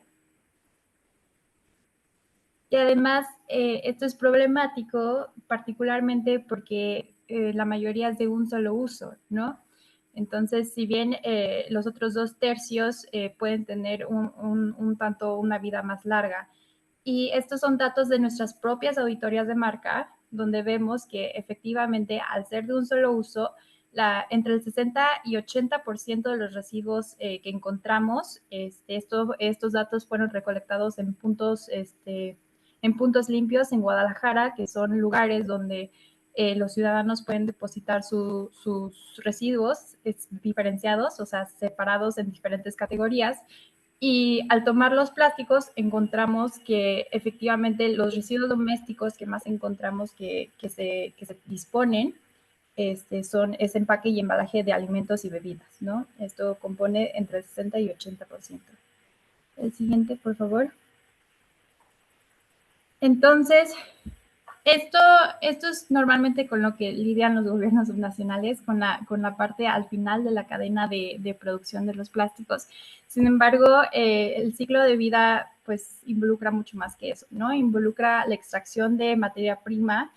Y además, esto es problemático, particularmente porque la mayoría es de un solo uso, ¿no? Entonces, si bien los otros 2/3 pueden tener una vida más larga. Y estos son datos de nuestras propias auditorías de marca, donde vemos que efectivamente, al ser de un solo uso, entre el 60 y 80% de los residuos que encontramos, estos datos fueron recolectados en puntos limpios en Guadalajara, que son lugares donde los ciudadanos pueden depositar sus residuos diferenciados, o sea, separados en diferentes categorías. Y al tomar los plásticos encontramos que efectivamente los residuos domésticos que más encontramos que se disponen son ese empaque y embalaje de alimentos y bebidas, ¿no? Esto compone entre el 60 y 80%. El siguiente, por favor. Entonces, esto es normalmente con lo que lidian los gobiernos subnacionales, con la parte al final de la cadena de producción de los plásticos. Sin embargo, el ciclo de vida pues involucra mucho más que eso, ¿no? Involucra la extracción de materia prima,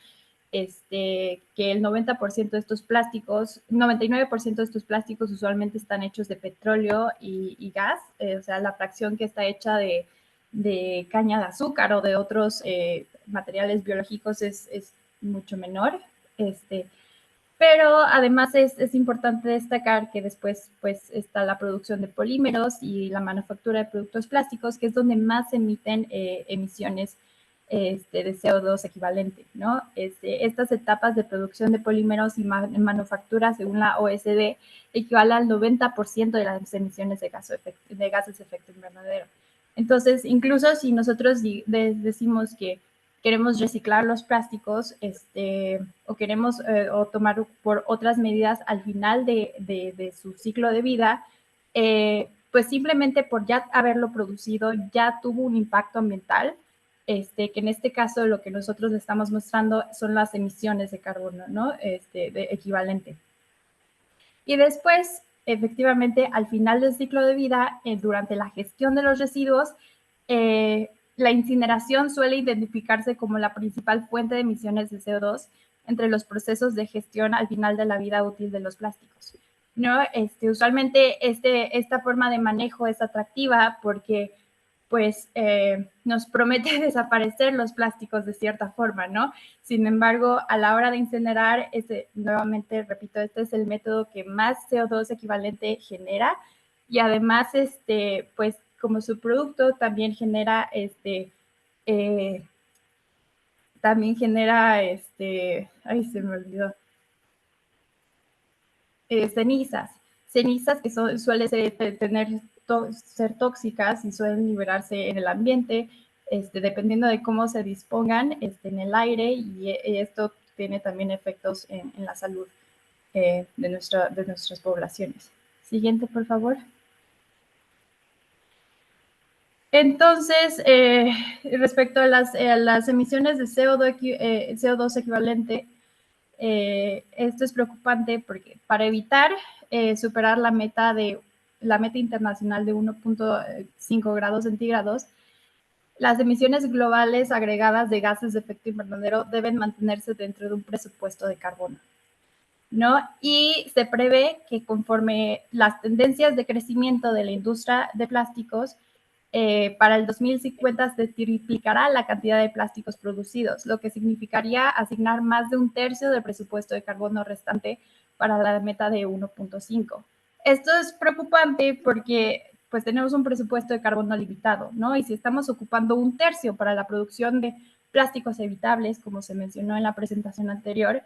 que el 90% de estos plásticos, 99% de estos plásticos usualmente están hechos de petróleo y gas, o sea, la fracción que está hecha de caña de azúcar o de otros materiales biológicos es mucho menor. Pero además es importante destacar que después pues está la producción de polímeros y la manufactura de productos plásticos, que es donde más se emiten emisiones de CO2 equivalente, ¿no? Estas etapas de producción de polímeros y manufactura, según la OSD, equivalen al 90% de las emisiones de gases de efecto invernadero. Entonces, incluso si nosotros decimos que queremos reciclar los plásticos o queremos o tomar por otras medidas al final de su ciclo de vida, pues simplemente por ya haberlo producido ya tuvo un impacto ambiental, que en este caso lo que nosotros le estamos mostrando son las emisiones de carbono, ¿no? De equivalente. Y después, efectivamente, al final del ciclo de vida, durante la gestión de los residuos, la incineración suele identificarse como la principal fuente de emisiones de CO2 entre los procesos de gestión al final de la vida útil de los plásticos, ¿no? Usualmente esta forma de manejo es atractiva porque pues nos promete desaparecer los plásticos de cierta forma, ¿no? Sin embargo, a la hora de incinerar, nuevamente repito, este es el método que más CO2 equivalente genera y además, pues como subproducto también genera, ay, se me olvidó, cenizas que suelen ser tóxicas y suelen liberarse en el ambiente, dependiendo de cómo se dispongan en el aire, y esto tiene también efectos en la salud de nuestras poblaciones. Siguiente, por favor. Entonces, respecto a las emisiones de CO2 equivalente, esto es preocupante porque para evitar superar la meta internacional de 1.5 grados centígrados, las emisiones globales agregadas de gases de efecto invernadero deben mantenerse dentro de un presupuesto de carbono, ¿no? Y se prevé que conforme las tendencias de crecimiento de la industria de plásticos, para el 2050 se triplicará la cantidad de plásticos producidos, lo que significaría asignar más de un tercio del presupuesto de carbono restante para la meta de 1.5. Esto es preocupante porque pues tenemos un presupuesto de carbono limitado, ¿no? Y si estamos ocupando un tercio para la producción de plásticos evitables, como se mencionó en la presentación anterior,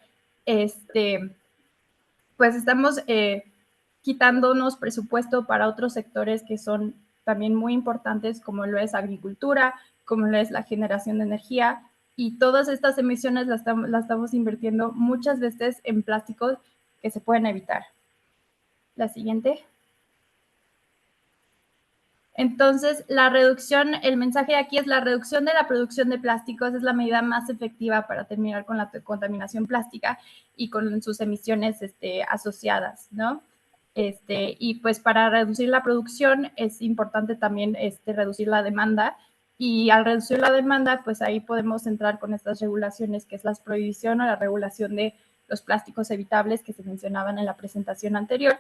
pues estamos quitándonos presupuesto para otros sectores que son también muy importantes, como lo es agricultura, como lo es la generación de energía, y todas estas emisiones las estamos invirtiendo muchas veces en plásticos que se pueden evitar. La siguiente. Entonces, el mensaje de aquí es: la reducción de la producción de plásticos es la medida más efectiva para terminar con la contaminación plástica y con sus emisiones asociadas, ¿no? Y pues para reducir la producción es importante también reducir la demanda, y al reducir la demanda, pues ahí podemos entrar con estas regulaciones, que es la prohibición o la regulación de los plásticos evitables que se mencionaban en la presentación anterior.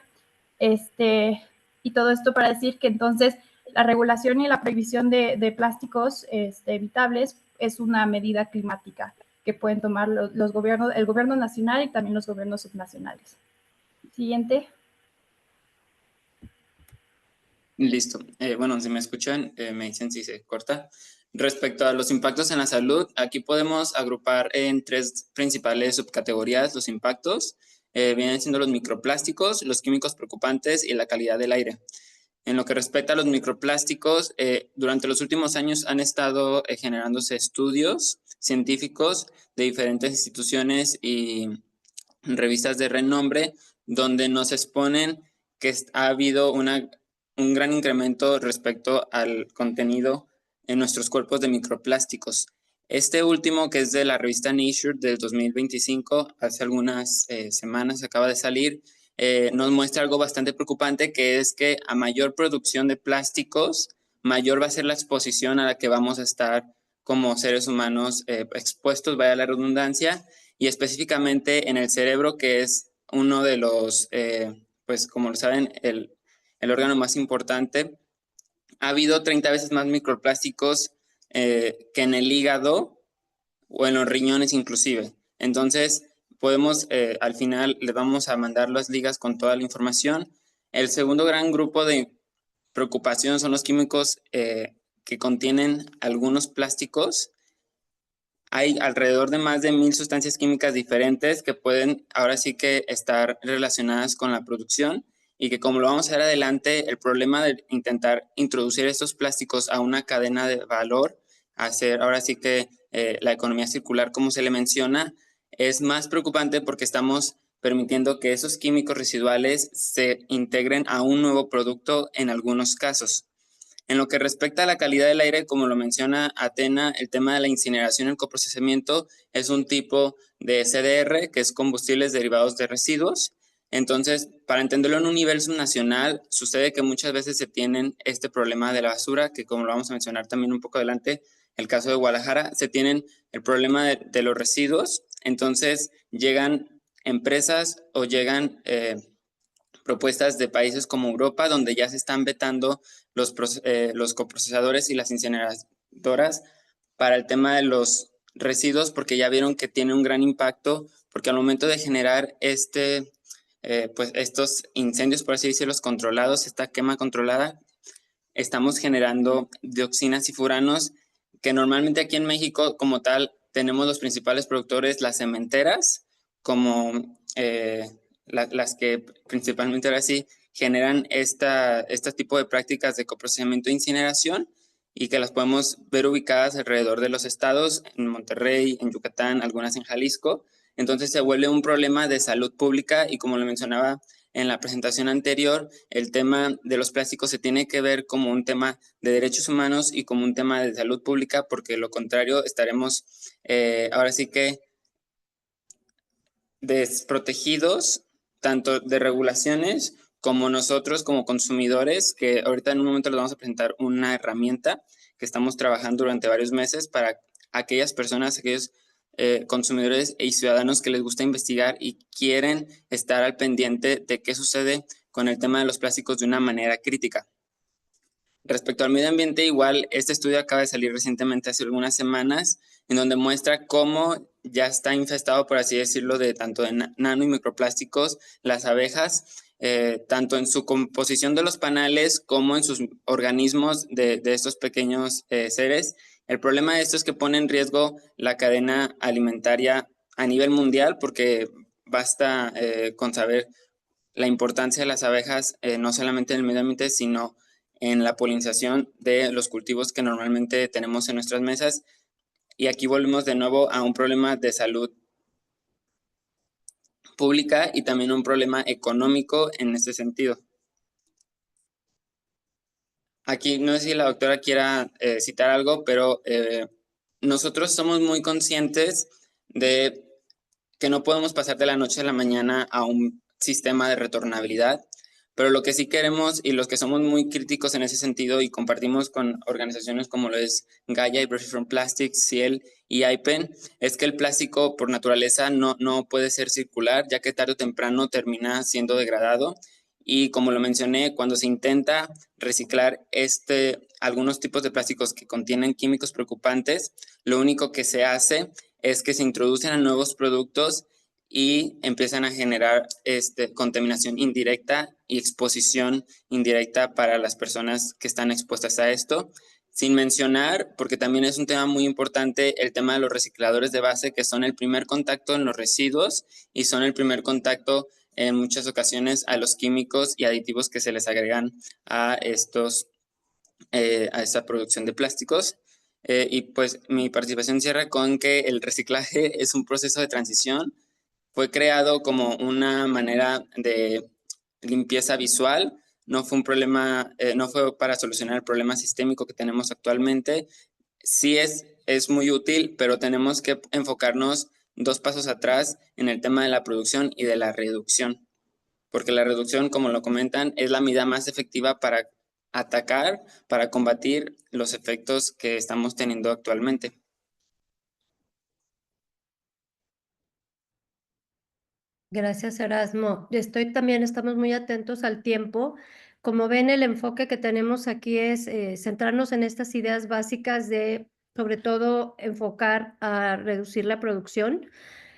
Y todo esto para decir que entonces la regulación y la prohibición de plásticos evitables es una medida climática que pueden tomar los gobiernos, el gobierno nacional y también los gobiernos subnacionales. Siguiente. Listo. Bueno, si me escuchan, me dicen si se corta. Respecto a los impactos en la salud, aquí podemos agrupar en tres principales subcategorías los impactos. Vienen siendo los microplásticos, los químicos preocupantes y la calidad del aire. En lo que respecta a los microplásticos, durante los últimos años han estado generándose estudios científicos de diferentes instituciones y revistas de renombre, donde nos exponen que ha habido un gran incremento respecto al contenido en nuestros cuerpos de microplásticos. Este último, que es de la revista Nature del 2025, hace algunas semanas acaba de salir, nos muestra algo bastante preocupante, que es que a mayor producción de plásticos, mayor va a ser la exposición a la que vamos a estar como seres humanos expuestos, vaya la redundancia, y específicamente en el cerebro, que es uno de los, pues como lo saben, el órgano más importante. Ha habido 30 veces más microplásticos que en el hígado o en los riñones inclusive. Entonces, podemos, al final, les vamos a mandar las ligas con toda la información. El segundo gran grupo de preocupación son los químicos que contienen algunos plásticos hay alrededor de más de 1000 sustancias químicas diferentes que pueden ahora sí que estar relacionadas con la producción y que, como lo vamos a ver adelante, el problema de intentar introducir estos plásticos a una cadena de valor, hacer ahora sí que la economía circular, como se le menciona, es más preocupante porque estamos permitiendo que esos químicos residuales se integren a un nuevo producto en algunos casos. En lo que respecta a la calidad del aire, como lo menciona Atena, el tema de la incineración y el coprocesamiento es un tipo de CDR, que es combustibles derivados de residuos. Entonces, para entenderlo en un nivel subnacional, sucede que muchas veces se tienen este problema de la basura, que como lo vamos a mencionar también un poco adelante, el caso de Guadalajara, se tienen el problema de los residuos. Entonces, llegan empresas o llegan propuestas de países como Europa, donde ya se están vetando los coprocesadores y las incineradoras para el tema de los residuos, porque ya vieron que tiene un gran impacto, porque al momento de generar pues estos incendios, por así decirlo, controlados, esta quema controlada, estamos generando dioxinas y furanos, que normalmente aquí en México como tal tenemos los principales productores, las cementeras, como las que principalmente ahora sí generan este tipo de prácticas de coprocesamiento e incineración, y que las podemos ver ubicadas alrededor de los estados, en Monterrey, en Yucatán, algunas en Jalisco. Entonces se vuelve un problema de salud pública y, como lo mencionaba en la presentación anterior, el tema de los plásticos se tiene que ver como un tema de derechos humanos y como un tema de salud pública, porque lo contrario estaremos ahora sí que desprotegidos tanto de regulaciones como nosotros como consumidores, que ahorita en un momento les vamos a presentar una herramienta que estamos trabajando durante varios meses para aquellas personas, aquellos consumidores y ciudadanos que les gusta investigar y quieren estar al pendiente de qué sucede con el tema de los plásticos de una manera crítica. Respecto al medio ambiente, igual, este estudio acaba de salir recientemente, hace algunas semanas, en donde muestra cómo ya está infestado, por así decirlo, de tanto de nano y microplásticos las abejas, tanto en su composición de los panales como en sus organismos de estos pequeños seres. El problema de esto es que pone en riesgo la cadena alimentaria a nivel mundial, porque basta con saber la importancia de las abejas, no solamente en el medio ambiente, sino en la polinización de los cultivos que normalmente tenemos en nuestras mesas. Y aquí volvemos de nuevo a un problema de salud pública y también un problema económico en este sentido. Aquí no sé si la doctora quiera citar algo, pero nosotros somos muy conscientes de que no podemos pasar de la noche a la mañana a un sistema de retornabilidad, pero lo que sí queremos, y los que somos muy críticos en ese sentido y compartimos con organizaciones como lo es Gaia y Brave from Plastics, Ciel y IPEN, es que el plástico por naturaleza no puede ser circular, ya que tarde o temprano termina siendo degradado. Y como lo mencioné, cuando se intenta reciclar algunos tipos de plásticos que contienen químicos preocupantes, lo único que se hace es que se introducen a nuevos productos y empiezan a generar contaminación indirecta y exposición indirecta para las personas que están expuestas a esto. Sin mencionar, porque también es un tema muy importante, el tema de los recicladores de base, que son el primer contacto en los residuos y son el primer contacto en muchas ocasiones a los químicos y aditivos que se les agregan a esta producción de plásticos. Y pues mi participación cierra con que el reciclaje es un proceso de transición. Fue creado como una manera de limpieza visual, no fue un problema, no fue para solucionar el problema sistémico que tenemos actualmente. Sí es muy útil, pero tenemos que enfocarnos 2 pasos atrás en el tema de la producción y de la reducción, porque la reducción, como lo comentan, es la medida más efectiva para atacar, para combatir los efectos que estamos teniendo actualmente. Gracias, Erasmo. Estamos muy atentos al tiempo. Como ven, el enfoque que tenemos aquí es centrarnos en estas ideas básicas de, sobre todo, enfocar a reducir la producción.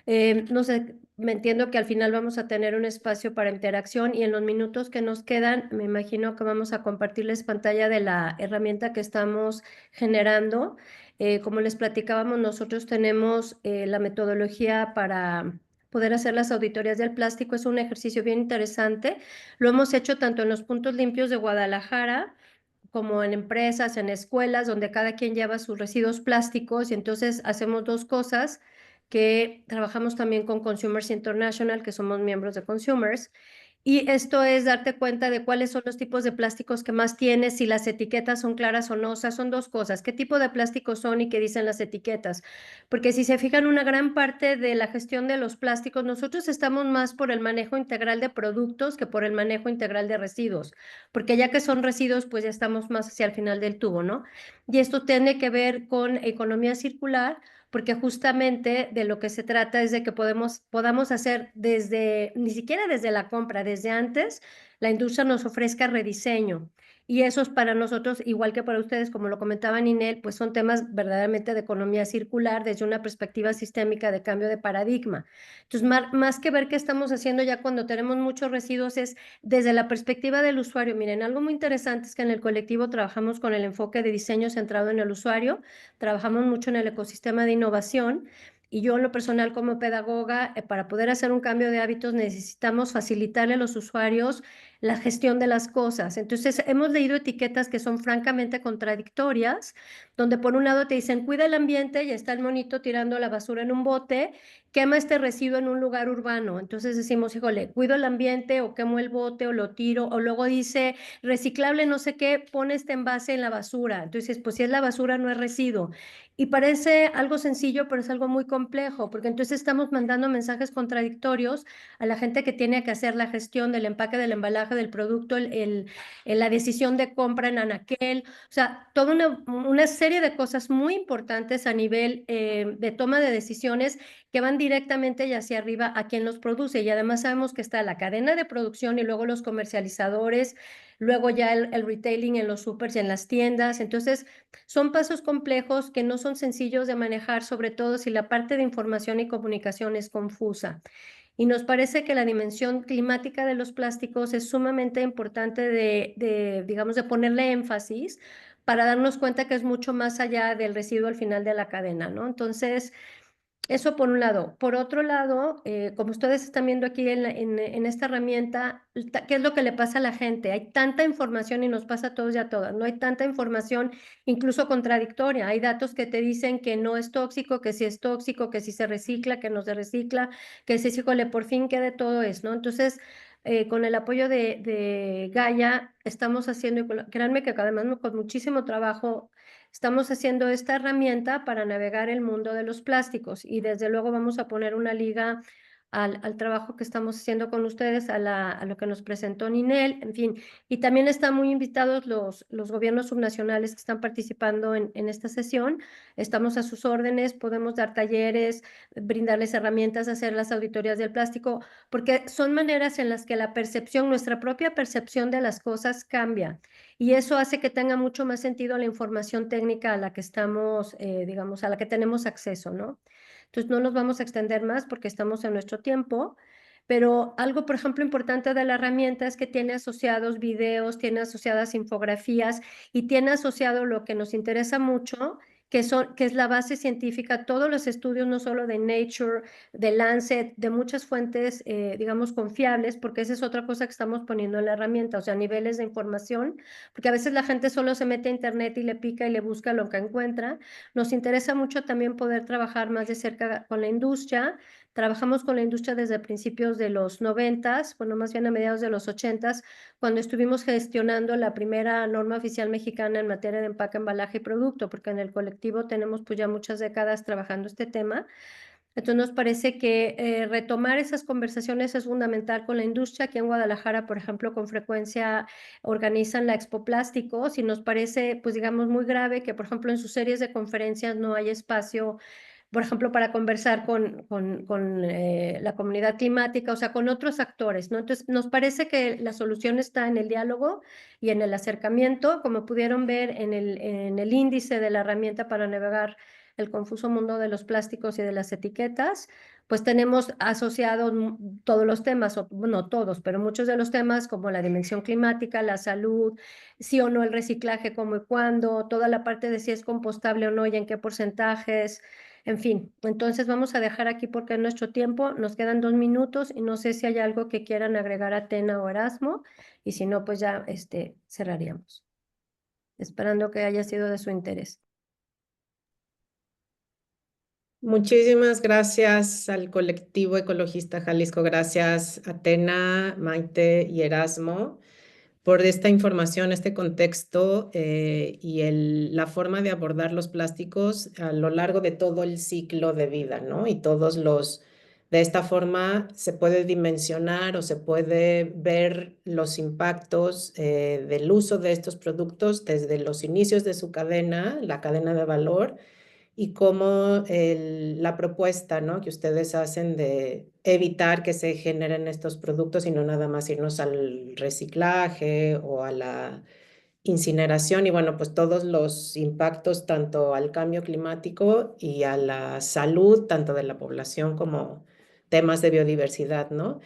No sé, me entiendo que al final vamos a tener un espacio para interacción y en los minutos que nos quedan, me imagino que vamos a compartirles pantalla de la herramienta que estamos generando. Como les platicábamos, nosotros tenemos la metodología para poder hacer las auditorías del plástico. Es un ejercicio bien interesante. Lo hemos hecho tanto en los puntos limpios de Guadalajara como en empresas, en escuelas, donde cada quien lleva sus residuos plásticos, y entonces hacemos dos cosas, que trabajamos también con Consumers International, que somos miembros de Consumers, y esto es darte cuenta de cuáles son los tipos de plásticos que más tienes, si las etiquetas son claras o no. O sea, son dos cosas: qué tipo de plásticos son y qué dicen las etiquetas. Porque si se fijan, una gran parte de la gestión de los plásticos, nosotros estamos más por el manejo integral de productos que por el manejo integral de residuos, porque ya que son residuos, pues ya estamos más hacia el final del tubo, ¿no? Y esto tiene que ver con economía circular, porque justamente de lo que se trata es de que podamos hacer desde, ni siquiera desde la compra, desde antes, la industria nos ofrezca rediseño. Y esos para nosotros, igual que para ustedes, como lo comentaba Ninel, pues son temas verdaderamente de economía circular desde una perspectiva sistémica de cambio de paradigma. Entonces, más que ver qué estamos haciendo ya cuando tenemos muchos residuos, es desde la perspectiva del usuario. Miren, algo muy interesante es que en el colectivo trabajamos con el enfoque de diseño centrado en el usuario, trabajamos mucho en el ecosistema de innovación, y yo en lo personal como pedagoga, para poder hacer un cambio de hábitos necesitamos facilitarle a los usuarios la gestión de las cosas. Entonces hemos leído etiquetas que son francamente contradictorias, donde por un lado te dicen cuida el ambiente y está el monito tirando la basura en un bote, quema este residuo en un lugar urbano. Entonces decimos, híjole, cuido el ambiente o quemo el bote o lo tiro, o luego dice reciclable no sé qué, pone este envase en la basura. Entonces, pues si es la basura no es residuo. Y parece algo sencillo, pero es algo muy complejo, porque entonces estamos mandando mensajes contradictorios a la gente que tiene que hacer la gestión del empaque, del embalaje, del producto, la decisión de compra en anaquel. O sea, toda una serie de cosas muy importantes a nivel de toma de decisiones que van directamente y hacia arriba a quien los produce. Y además sabemos que está la cadena de producción y luego los comercializadores, luego ya el retailing en los supers y en las tiendas. Entonces, son pasos complejos que no son sencillos de manejar, sobre todo si la parte de información y comunicación es confusa. Y nos parece que la dimensión climática de los plásticos es sumamente importante digamos, de ponerle énfasis para darnos cuenta que es mucho más allá del residuo al final de la cadena, ¿no? Entonces, eso por un lado. Por otro lado, como ustedes están viendo aquí en esta herramienta, ¿qué es lo que le pasa a la gente? Hay tanta información y nos pasa a todos y a todas, ¿no? Hay tanta información incluso contradictoria. Hay datos que te dicen que no es tóxico, que sí es tóxico, que sí se recicla, que no se recicla, que sí, híjole, por fin quede todo eso, ¿no? Entonces, con el apoyo de Gaia, estamos haciendo, y créanme que además con muchísimo trabajo, estamos haciendo esta herramienta para navegar el mundo de los plásticos, y desde luego vamos a poner una liga al trabajo que estamos haciendo con ustedes, a lo que nos presentó Ninel, en fin. Y también están muy invitados los gobiernos subnacionales que están participando en esta sesión. Estamos a sus órdenes, podemos dar talleres, brindarles herramientas, hacer las auditorías del plástico, porque son maneras en las que la percepción, nuestra propia percepción de las cosas cambia. Y eso hace que tenga mucho más sentido la información técnica a la que estamos, digamos, a la que tenemos acceso, ¿no? Entonces no nos vamos a extender más porque estamos en nuestro tiempo, pero algo, por ejemplo, importante de la herramienta es que tiene asociados videos, tiene asociadas infografías y tiene asociado lo que nos interesa mucho, que es la base científica, todos los estudios, no solo de Nature, de Lancet, de muchas fuentes, digamos, confiables, porque esa es otra cosa que estamos poniendo en la herramienta, o sea, niveles de información, porque a veces la gente solo se mete a internet y le pica y le busca lo que encuentra. Nos interesa mucho también poder trabajar más de cerca con la industria. Trabajamos con la industria desde principios de los 90s, bueno, más bien a mediados de los 80s, cuando estuvimos gestionando la primera norma oficial mexicana en materia de empaque, embalaje y producto, porque en el colectivo tenemos pues ya muchas décadas trabajando este tema. Entonces nos parece que retomar esas conversaciones es fundamental con la industria. Aquí en Guadalajara, por ejemplo, con frecuencia organizan la Expo Plásticos, y nos parece, pues digamos, muy grave que, por ejemplo, en sus series de conferencias no hay espacio por ejemplo, para conversar con la comunidad climática, o sea, con otros actores, ¿no? Entonces, nos parece que la solución está en el diálogo y en el acercamiento, como pudieron ver en el índice de la herramienta para navegar el confuso mundo de los plásticos y de las etiquetas, pues tenemos asociados todos los temas, o no todos, pero muchos de los temas como la dimensión climática, la salud, sí o no el reciclaje, cómo y cuándo, toda la parte de si es compostable o no y en qué porcentajes, en fin. Entonces vamos a dejar aquí porque es nuestro tiempo, nos quedan 2 minutos y no sé si hay algo que quieran agregar a Tena o Erasmo, y si no, pues ya cerraríamos, esperando que haya sido de su interés. Muchísimas gracias al colectivo ecologista Jalisco. Gracias a Tena, Maite y Erasmo por esta información, este contexto y la forma de abordar los plásticos a lo largo de todo el ciclo de vida, ¿no? Y de esta forma se puede dimensionar o se puede ver los impactos del uso de estos productos desde los inicios de su cadena, la cadena de valor, y cómo la propuesta, ¿no?, que ustedes hacen de evitar que se generen estos productos y no nada más irnos al reciclaje o a la incineración y bueno, pues todos los impactos tanto al cambio climático y a la salud, tanto de la población como temas de biodiversidad, ¿no?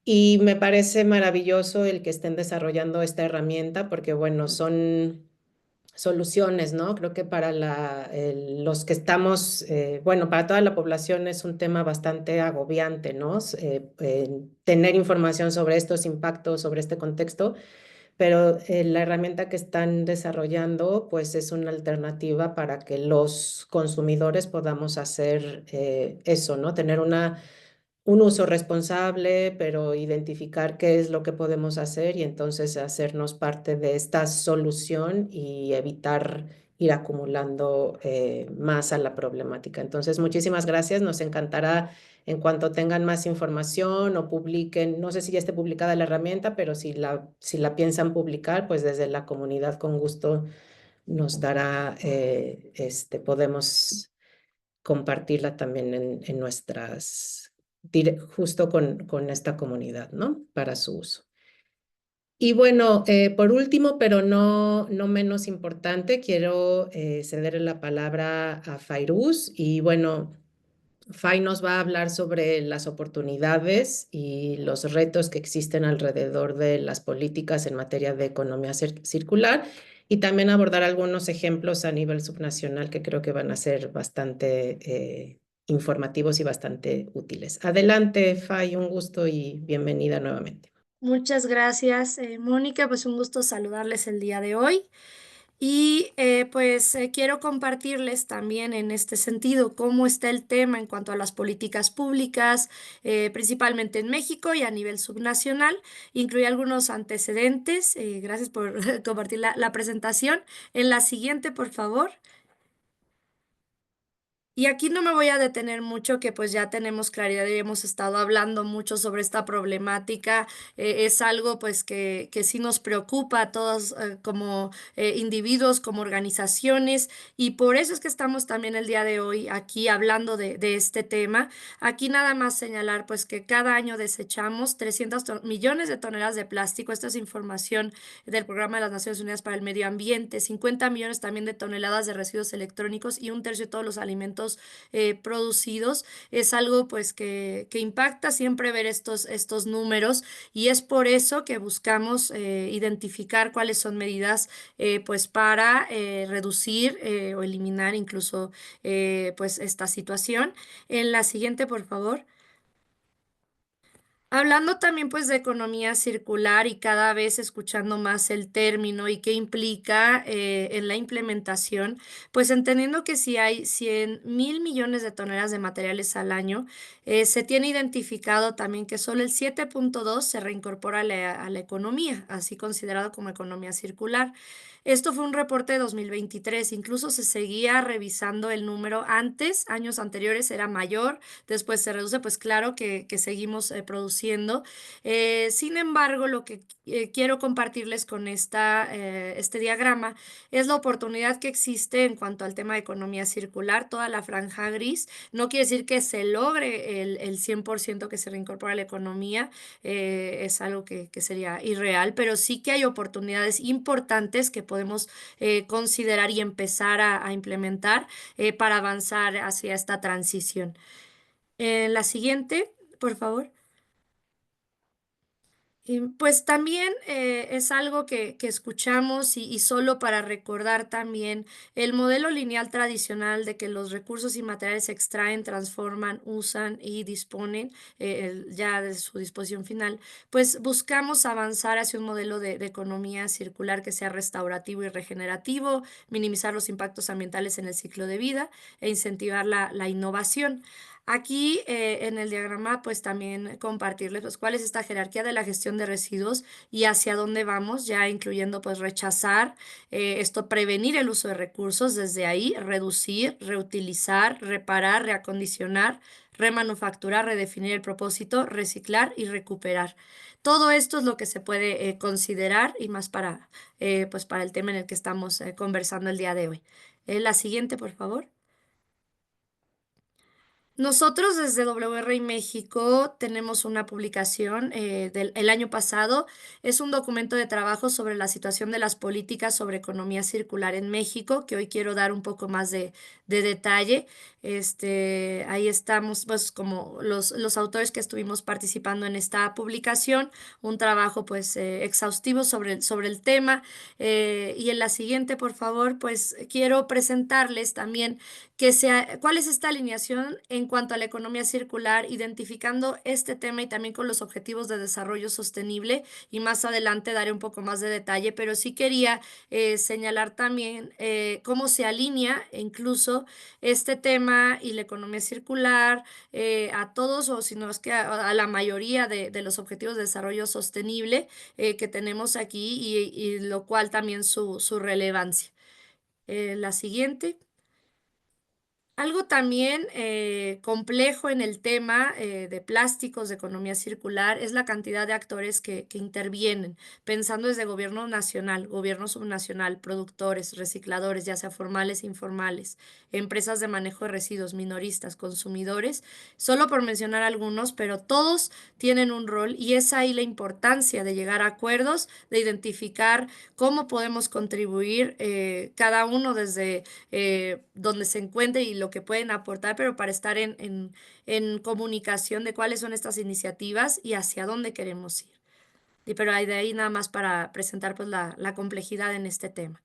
Y me parece maravilloso el que estén desarrollando esta herramienta porque bueno, son soluciones, ¿no? Creo que para los que estamos, bueno, para toda la población es un tema bastante agobiante, ¿no? Tener información sobre estos impactos, sobre este contexto, pero la herramienta que están desarrollando, pues es una alternativa para que los consumidores podamos hacer eso, ¿no? Tener un uso responsable, pero identificar qué es lo que podemos hacer y entonces hacernos parte de esta solución y evitar ir acumulando más a la problemática. Entonces, muchísimas gracias. Nos encantará en cuanto tengan más información o publiquen, no sé si ya esté publicada la herramienta, pero si la piensan publicar, pues desde la comunidad con gusto nos dará, podemos compartirla también en nuestras, justo con esta comunidad, ¿no? Para su uso. Y bueno, por último, pero no menos importante, quiero cederle la palabra a Fairuz y bueno, Fay nos va a hablar sobre las oportunidades y los retos que existen alrededor de las políticas en materia de economía circular y también abordar algunos ejemplos a nivel subnacional que creo que van a ser bastante informativos y bastante útiles. Adelante, Fay, un gusto y bienvenida nuevamente. Muchas gracias, Mónica. Pues un gusto saludarles el día de hoy. Y quiero compartirles también en este sentido cómo está el tema en cuanto a las políticas públicas, principalmente en México y a nivel subnacional. Incluí algunos antecedentes. Gracias por compartir la presentación. En la siguiente, por favor. Y aquí no me voy a detener mucho, que pues ya tenemos claridad y hemos estado hablando mucho sobre esta problemática. Es algo pues que sí nos preocupa a todos como individuos, como organizaciones, y por eso es que estamos también el día de hoy aquí hablando de este tema. Aquí nada más señalar pues que cada año desechamos 300 millones de toneladas de plástico. Esta es información del Programa de las Naciones Unidas para el Medio Ambiente. 50 millones también de toneladas de residuos electrónicos y 1/3 de todos los alimentos producidos. Es algo pues que impacta siempre ver estos números, y es por eso que buscamos identificar cuáles son medidas pues para reducir o eliminar incluso pues esta situación. En la siguiente, por favor. Hablando también pues de economía circular y cada vez escuchando más el término y qué implica en la implementación, pues entendiendo que si hay 100,000 millones de toneladas de materiales al año, se tiene identificado también que solo el 7.2 se reincorpora a la economía, así considerado como economía circular. Esto fue un reporte de 2023, incluso se seguía revisando el número antes, años anteriores era mayor, después se reduce, pues claro que seguimos produciendo. Sin embargo, lo que quiero compartirles con este diagrama es la oportunidad que existe en cuanto al tema de economía circular, toda la franja gris. No quiere decir que se logre el 100% que se reincorpora a la economía, es algo que sería irreal, pero sí que hay oportunidades importantes que podemos considerar y empezar a implementar para avanzar hacia esta transición. La siguiente, por favor. Pues también es algo que escuchamos y solo para recordar también el modelo lineal tradicional de que los recursos y materiales se extraen, transforman, usan y disponen ya de su disposición final, pues buscamos avanzar hacia un modelo de economía circular que sea restaurativo y regenerativo, minimizar los impactos ambientales en el ciclo de vida e incentivar la innovación. Aquí en el diagrama pues también compartirles pues cuál es esta jerarquía de la gestión de residuos y hacia dónde vamos, ya incluyendo pues rechazar esto, prevenir el uso de recursos, desde ahí reducir, reutilizar, reparar, reacondicionar, remanufacturar, redefinir el propósito, reciclar y recuperar. Todo esto es lo que se puede considerar y más pues para el tema en el que estamos conversando el día de hoy. La siguiente, por favor. Nosotros desde WRI México tenemos una publicación el año pasado. Es un documento de trabajo sobre la situación de las políticas sobre economía circular en México, que hoy quiero dar un poco más de detalle. Ahí estamos, pues, como los autores que estuvimos participando en esta publicación, un trabajo, pues, exhaustivo sobre el tema. Y en la siguiente, por favor, pues, quiero presentarles también cuál es esta alineación en cuanto a la economía circular, identificando este tema y también con los objetivos de desarrollo sostenible, y más adelante daré un poco más de detalle, pero sí quería señalar también cómo se alinea incluso este tema y la economía circular a todos, o si no es que a la mayoría de los objetivos de desarrollo sostenible que tenemos aquí, y lo cual también su relevancia. La siguiente. Algo también complejo en el tema de plásticos, de economía circular, es la cantidad de actores que intervienen, pensando desde gobierno nacional, gobierno subnacional, productores, recicladores, ya sea formales e informales, empresas de manejo de residuos, minoristas, consumidores, solo por mencionar algunos, pero todos tienen un rol, y es ahí la importancia de llegar a acuerdos, de identificar cómo podemos contribuir cada uno desde donde se encuentre y lo que pueden aportar, pero para estar en comunicación de cuáles son estas iniciativas y hacia dónde queremos ir. Pero hay de ahí nada más para presentar pues la complejidad en este tema.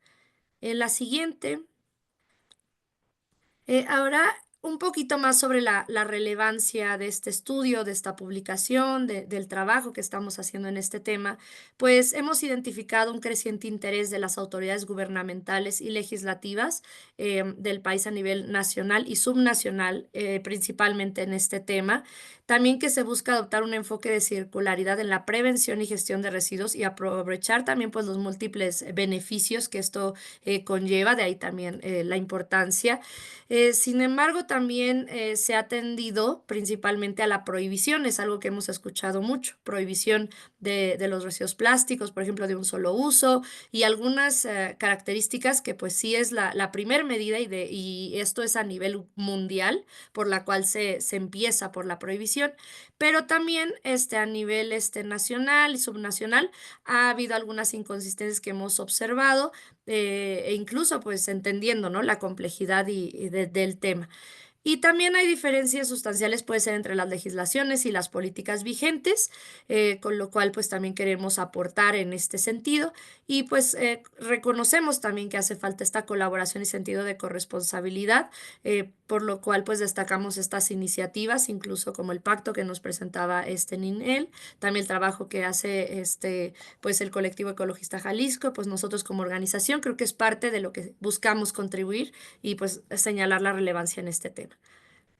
En la siguiente, ahora un poquito más sobre la relevancia de este estudio, de esta publicación, del trabajo que estamos haciendo en este tema, pues hemos identificado un creciente interés de las autoridades gubernamentales y legislativas del país a nivel nacional y subnacional, principalmente en este tema. También que se busca adoptar un enfoque de circularidad en la prevención y gestión de residuos y aprovechar también pues los múltiples beneficios que esto conlleva, de ahí también la importancia. Sin embargo, también se ha tendido principalmente a la prohibición, es algo que hemos escuchado mucho, prohibición de los residuos plásticos, por ejemplo, de un solo uso, y algunas características que pues sí es la primer medida, y esto es a nivel mundial, por la cual se empieza por la prohibición, pero también a nivel nacional y subnacional ha habido algunas inconsistencias que hemos observado, e incluso pues entendiendo, ¿no?, la complejidad del tema. Y también hay diferencias sustanciales, puede ser entre las legislaciones y las políticas vigentes, con lo cual pues también queremos aportar en este sentido, y pues reconocemos también que hace falta esta colaboración y sentido de corresponsabilidad, por lo cual pues destacamos estas iniciativas, incluso como el pacto que nos presentaba Ninel, también el trabajo que hace pues el colectivo ecologista Jalisco, pues nosotros como organización creo que es parte de lo que buscamos contribuir y pues señalar la relevancia en este tema.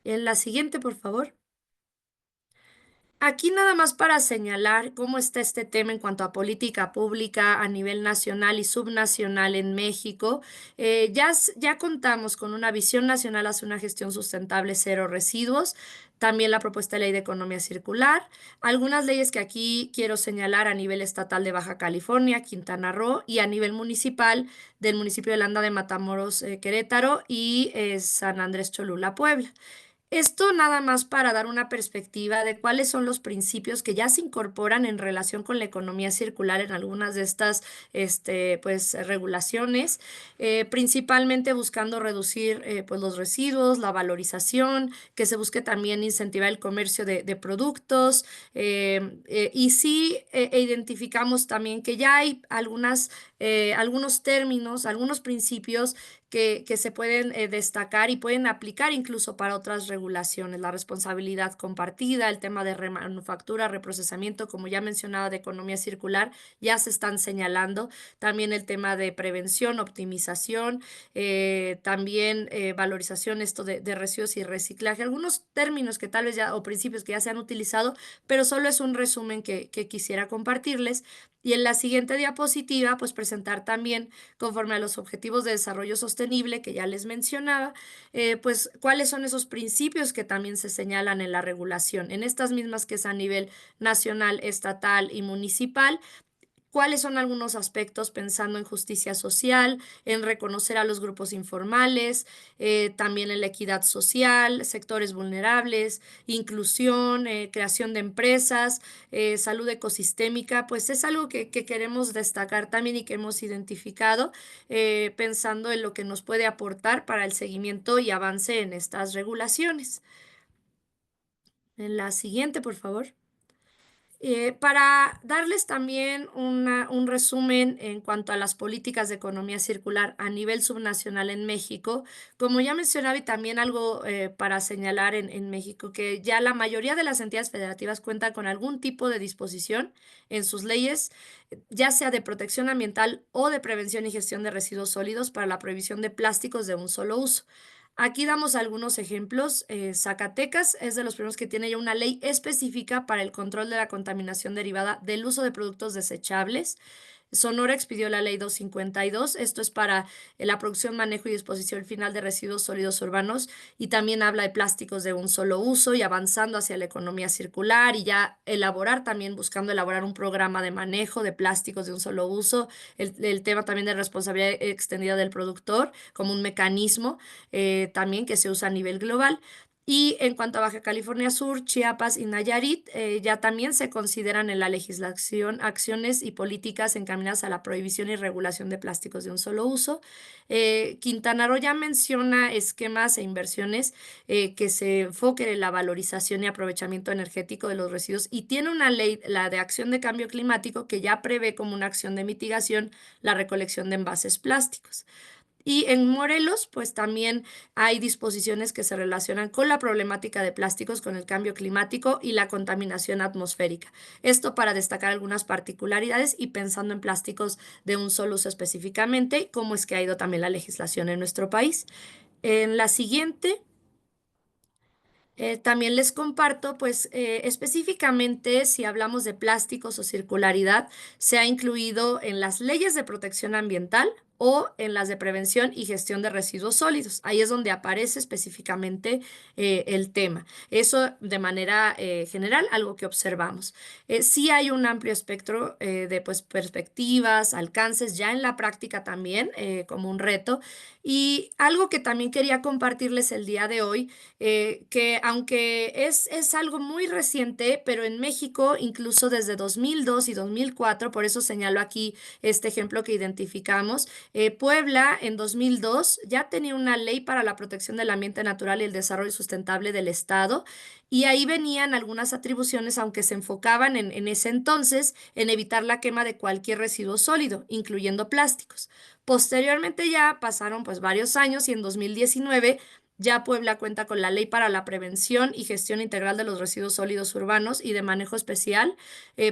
En la siguiente, por favor. Aquí nada más para señalar cómo está este tema en cuanto a política pública a nivel nacional y subnacional en México. Ya contamos con una visión nacional hacia una gestión sustentable, cero residuos. También la propuesta de ley de economía circular. Algunas leyes que aquí quiero señalar a nivel estatal de Baja California, Quintana Roo, y a nivel municipal del municipio de Landa de Matamoros, Querétaro, y San Andrés Cholula, Puebla. Esto nada más para dar una perspectiva de cuáles son los principios que ya se incorporan en relación con la economía circular en algunas de estas pues, regulaciones, principalmente buscando reducir pues, los residuos, la valorización, que se busque también incentivar el comercio de productos, y sí identificamos también que ya hay algunos términos, algunos principios que se pueden destacar y pueden aplicar incluso para otras regulaciones, la responsabilidad compartida, el tema de remanufactura, reprocesamiento, como ya mencionaba, de economía circular, ya se están señalando, también el tema de prevención, optimización, también valorización esto de residuos y reciclaje, algunos términos que tal vez ya, o principios que ya se han utilizado, pero solo es un resumen que quisiera compartirles. Y en la siguiente diapositiva, pues presentar también, conforme a los objetivos de desarrollo sostenible que ya les mencionaba, pues cuáles son esos principios que también se señalan en la regulación, en estas mismas que es a nivel nacional, estatal y municipal. ¿Cuáles son algunos aspectos pensando en justicia social, en reconocer a los grupos informales, también en la equidad social, sectores vulnerables, inclusión, creación de empresas, salud ecosistémica? Pues es algo que queremos destacar también y que hemos identificado, pensando en lo que nos puede aportar para el seguimiento y avance en estas regulaciones. En la siguiente, por favor. Para darles también un resumen en cuanto a las políticas de economía circular a nivel subnacional en México, como ya mencionaba, y también algo para señalar en México, que ya la mayoría de las entidades federativas cuentan con algún tipo de disposición en sus leyes, ya sea de protección ambiental o de prevención y gestión de residuos sólidos para la prohibición de plásticos de un solo uso. Aquí damos algunos ejemplos. Zacatecas es de los primeros que tiene ya una ley específica para el control de la contaminación derivada del uso de productos desechables. Sonora expidió la ley 252, esto es para la producción, manejo y disposición final de residuos sólidos urbanos, y también habla de plásticos de un solo uso y avanzando hacia la economía circular y ya buscando elaborar un programa de manejo de plásticos de un solo uso, el tema también de responsabilidad extendida del productor como un mecanismo también que se usa a nivel global. Y en cuanto a Baja California Sur, Chiapas y Nayarit, ya también se consideran en la legislación acciones y políticas encaminadas a la prohibición y regulación de plásticos de un solo uso. Quintana Roo ya menciona esquemas e inversiones que se enfoquen en la valorización y aprovechamiento energético de los residuos y tiene una ley, la de acción de cambio climático, que ya prevé como una acción de mitigación la recolección de envases plásticos. Y en Morelos, pues también hay disposiciones que se relacionan con la problemática de plásticos, con el cambio climático y la contaminación atmosférica. Esto para destacar algunas particularidades y pensando en plásticos de un solo uso específicamente, cómo es que ha ido también la legislación en nuestro país. En la siguiente. También les comparto, pues específicamente si hablamos de plásticos o circularidad, se ha incluido en las leyes de protección ambiental o en las de prevención y gestión de residuos sólidos. Ahí es donde aparece específicamente el tema. Eso de manera general, algo que observamos. Sí hay un amplio espectro de pues, perspectivas, alcances, ya en la práctica también como un reto. Y algo que también quería compartirles el día de hoy, que aunque es algo muy reciente, pero en México, incluso desde 2002 y 2004, por eso señalo aquí este ejemplo que identificamos, Puebla en 2002 ya tenía una ley para la protección del ambiente natural y el desarrollo sustentable del Estado, y ahí venían algunas atribuciones, aunque se enfocaban en ese entonces en evitar la quema de cualquier residuo sólido, incluyendo plásticos. Posteriormente ya pasaron pues varios años y en 2019 ya Puebla cuenta con la Ley para la Prevención y Gestión Integral de los Residuos Sólidos Urbanos y de Manejo Especial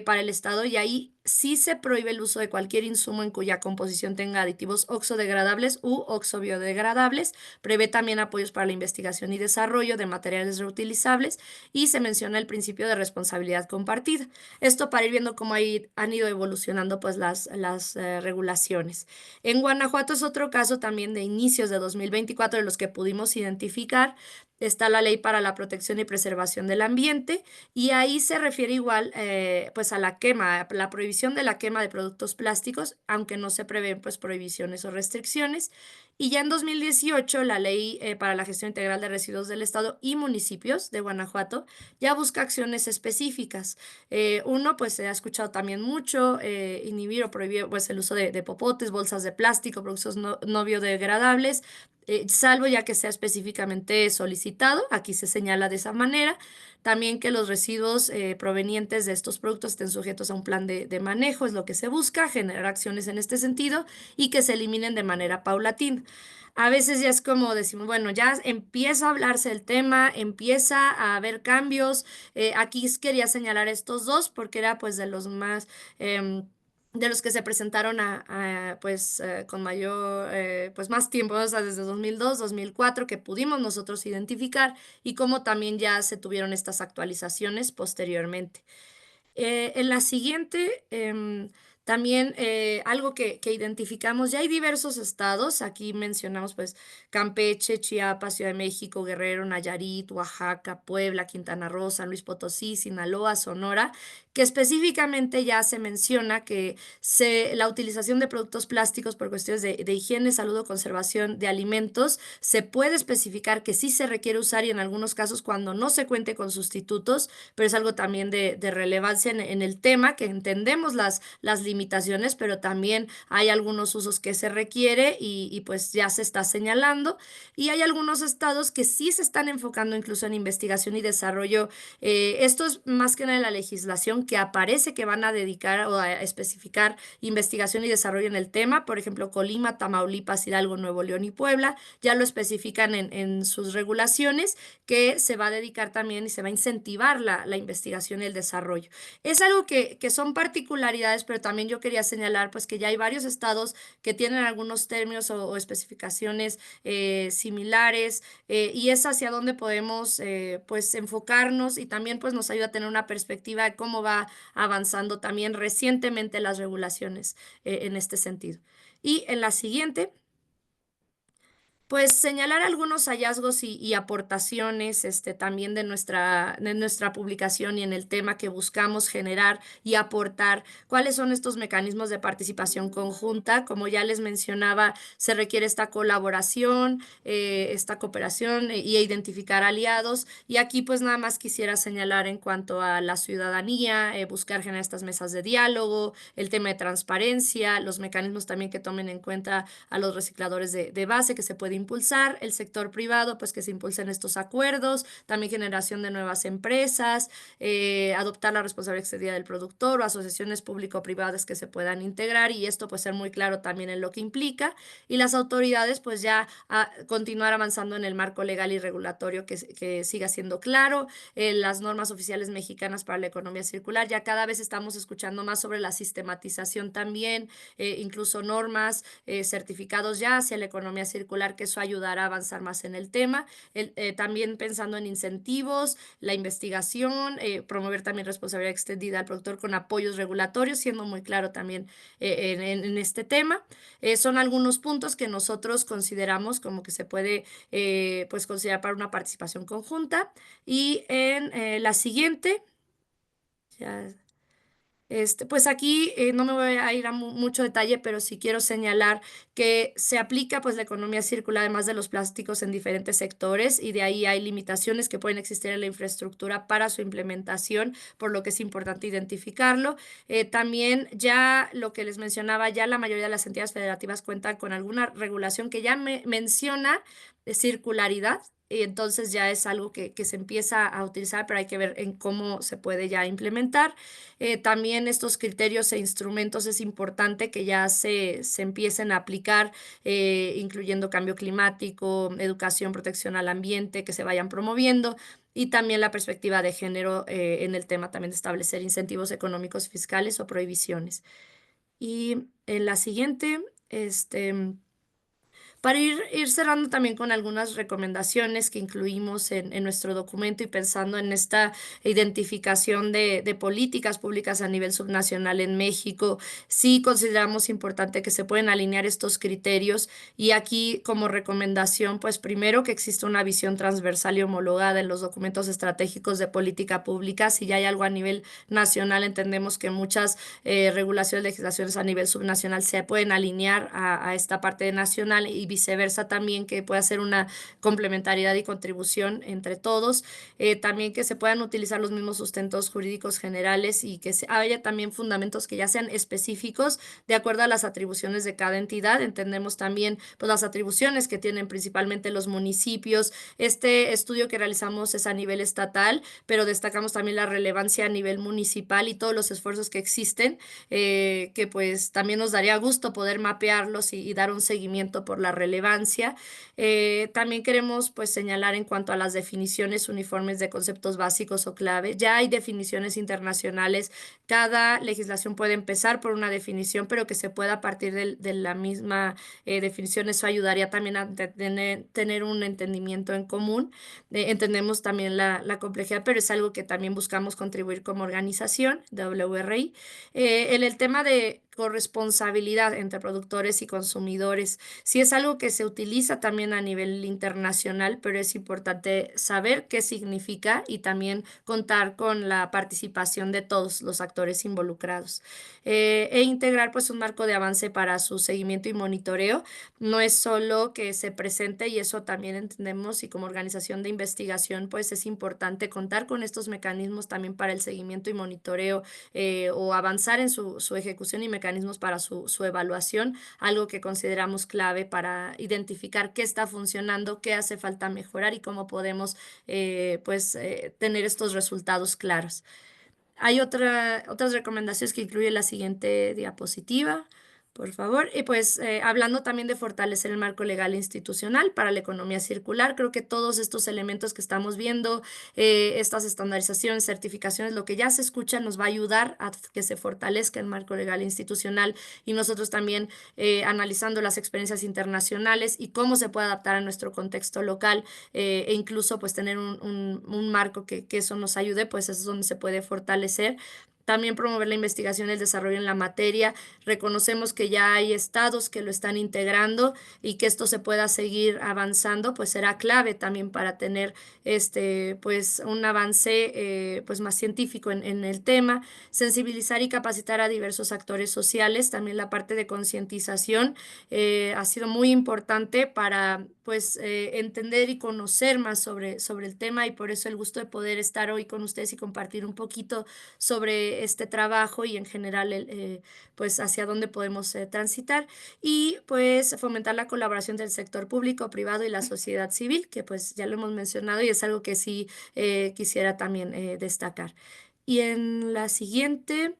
para el Estado, y ahí sí se prohíbe el uso de cualquier insumo en cuya composición tenga aditivos oxodegradables u oxobiodegradables. Prevé también apoyos para la investigación y desarrollo de materiales reutilizables y se menciona el principio de responsabilidad compartida. Esto para ir viendo cómo han ido evolucionando pues las regulaciones. En Guanajuato es otro caso también de inicios de 2024 de los que pudimos identificar. Está la Ley para la Protección y Preservación del Ambiente y ahí se refiere igual pues a la quema, la prohibición de la quema de productos plásticos, aunque no se prevén pues prohibiciones o restricciones. Y ya en 2018 la Ley para la Gestión Integral de Residuos del Estado y Municipios de Guanajuato ya busca acciones específicas. Uno, pues se ha escuchado también mucho, inhibir o prohibir pues el uso de popotes, bolsas de plástico, productos no biodegradables, salvo ya que sea específicamente solicitado, aquí se señala de esa manera. También que los residuos provenientes de estos productos estén sujetos a un plan de manejo, es lo que se busca, generar acciones en este sentido y que se eliminen de manera paulatina. A veces ya es como decimos, bueno, ya empieza a hablarse del tema, empieza a haber cambios. Aquí quería señalar estos dos porque era pues de los más... de los que se presentaron pues con mayor, pues más tiempo, o sea, desde 2002, 2004, que pudimos nosotros identificar y cómo también ya se tuvieron estas actualizaciones posteriormente. En la siguiente, también algo que identificamos, ya hay diversos estados, aquí mencionamos pues Campeche, Chiapas, Ciudad de México, Guerrero, Nayarit, Oaxaca, Puebla, Quintana Roo, San Luis Potosí, Sinaloa, Sonora, que específicamente ya se menciona que la utilización de productos plásticos por cuestiones de higiene, salud o conservación de alimentos, se puede especificar que sí se requiere usar y en algunos casos cuando no se cuente con sustitutos, pero es algo también de relevancia en el tema, que entendemos las limitaciones, pero también hay algunos usos que se requiere y pues ya se está señalando. Y hay algunos estados que sí se están enfocando incluso en investigación y desarrollo. Esto es más que nada en la legislación que aparece que van a dedicar o a especificar investigación y desarrollo en el tema. Por ejemplo, Colima, Tamaulipas, Hidalgo, Nuevo León y Puebla ya lo especifican en sus regulaciones, que se va a dedicar también y se va a incentivar la investigación y el desarrollo. Es algo que son particularidades, pero también yo quería señalar pues que ya hay varios estados que tienen algunos términos o especificaciones similares y es hacia donde podemos pues enfocarnos y también pues nos ayuda a tener una perspectiva de cómo va avanzando también recientemente las regulaciones en este sentido. Y en la siguiente... Pues señalar algunos hallazgos y aportaciones también de nuestra publicación y en el tema que buscamos generar y aportar. ¿Cuáles son estos mecanismos de participación conjunta? Como ya les mencionaba, se requiere esta colaboración, esta cooperación y identificar aliados. Y aquí pues nada más quisiera señalar en cuanto a la ciudadanía, buscar generar estas mesas de diálogo, el tema de transparencia, los mecanismos también que tomen en cuenta a los recicladores de base que se puede impulsar, el sector privado, pues que se impulsen estos acuerdos, también generación de nuevas empresas, adoptar la responsabilidad extendida del productor o asociaciones público-privadas que se puedan integrar y esto pues ser muy claro también en lo que implica y las autoridades pues ya continuar avanzando en el marco legal y regulatorio que siga siendo claro, las normas oficiales mexicanas para la economía circular, ya cada vez estamos escuchando más sobre la sistematización también, incluso normas, certificados ya hacia la economía circular, que eso ayudará a avanzar más en el tema. También pensando en incentivos, la investigación, promover también responsabilidad extendida al productor con apoyos regulatorios, siendo muy claro también en este tema. Son algunos puntos que nosotros consideramos como que se puede pues considerar para una participación conjunta. Y en la siguiente, ya... pues aquí no me voy a ir a mucho detalle, pero sí quiero señalar que se aplica pues la economía circular además de los plásticos en diferentes sectores y de ahí hay limitaciones que pueden existir en la infraestructura para su implementación, por lo que es importante identificarlo. También ya lo que les mencionaba, ya la mayoría de las entidades federativas cuentan con alguna regulación que ya menciona circularidad y entonces ya es algo que se empieza a utilizar, pero hay que ver en cómo se puede ya implementar. También estos criterios e instrumentos es importante que ya se empiecen a aplicar, incluyendo cambio climático, educación, protección al ambiente, que se vayan promoviendo, y también la perspectiva de género en el tema también de establecer incentivos económicos, fiscales o prohibiciones. Y en la siguiente, para ir cerrando también con algunas recomendaciones que incluimos en nuestro documento y pensando en esta identificación de políticas públicas a nivel subnacional en México, sí consideramos importante que se pueden alinear estos criterios y aquí como recomendación, pues primero que exista una visión transversal y homologada en los documentos estratégicos de política pública. Si ya hay algo a nivel nacional, entendemos que muchas regulaciones, legislaciones a nivel subnacional se pueden alinear a esta parte nacional y viceversa también, que pueda ser una complementariedad y contribución entre todos. También que se puedan utilizar los mismos sustentos jurídicos generales y que haya también fundamentos que ya sean específicos de acuerdo a las atribuciones de cada entidad. Entendemos también pues, las atribuciones que tienen principalmente los municipios. Este estudio que realizamos es a nivel estatal, pero destacamos también la relevancia a nivel municipal y todos los esfuerzos que existen, que pues también nos daría gusto poder mapearlos y dar un seguimiento por la relevancia. También queremos pues señalar en cuanto a las definiciones uniformes de conceptos básicos o clave. Ya hay definiciones internacionales. Cada legislación puede empezar por una definición, pero que se pueda partir de la misma definición. Eso ayudaría también a tener un entendimiento en común. Entendemos también la complejidad, pero es algo que también buscamos contribuir como organización, WRI. En el tema de corresponsabilidad entre productores y consumidores, sí es algo que se utiliza también a nivel internacional, pero es importante saber qué significa y también contar con la participación de todos los actores involucrados. E integrar pues un marco de avance para su seguimiento y monitoreo. No es solo que se presente, y eso también entendemos, y como organización de investigación pues es importante contar con estos mecanismos también para el seguimiento y monitoreo, o avanzar en su ejecución y mecanismos para su evaluación, algo que consideramos clave para identificar qué está funcionando, qué hace falta mejorar y cómo podemos tener estos resultados claros. Hay otras recomendaciones que incluye la siguiente diapositiva, por favor. Y pues hablando también de fortalecer el marco legal e institucional para la economía circular, creo que todos estos elementos que estamos viendo, estas estandarizaciones, certificaciones, lo que ya se escucha nos va a ayudar a que se fortalezca el marco legal e institucional, y nosotros también analizando las experiencias internacionales y cómo se puede adaptar a nuestro contexto local, e incluso pues tener un marco que eso nos ayude, pues es donde se puede fortalecer. También promover la investigación y el desarrollo en la materia. Reconocemos que ya hay estados que lo están integrando y que esto se pueda seguir avanzando, pues será clave también para tener pues un avance pues más científico en el tema. Sensibilizar y capacitar a diversos actores sociales. También la parte de concientización ha sido muy importante para pues entender y conocer más sobre el tema, y por eso el gusto de poder estar hoy con ustedes y compartir un poquito sobre este trabajo y en general pues hacia dónde podemos transitar, y pues fomentar la colaboración del sector público, privado y la sociedad civil, que pues ya lo hemos mencionado y es algo que sí quisiera también destacar. Y en la siguiente,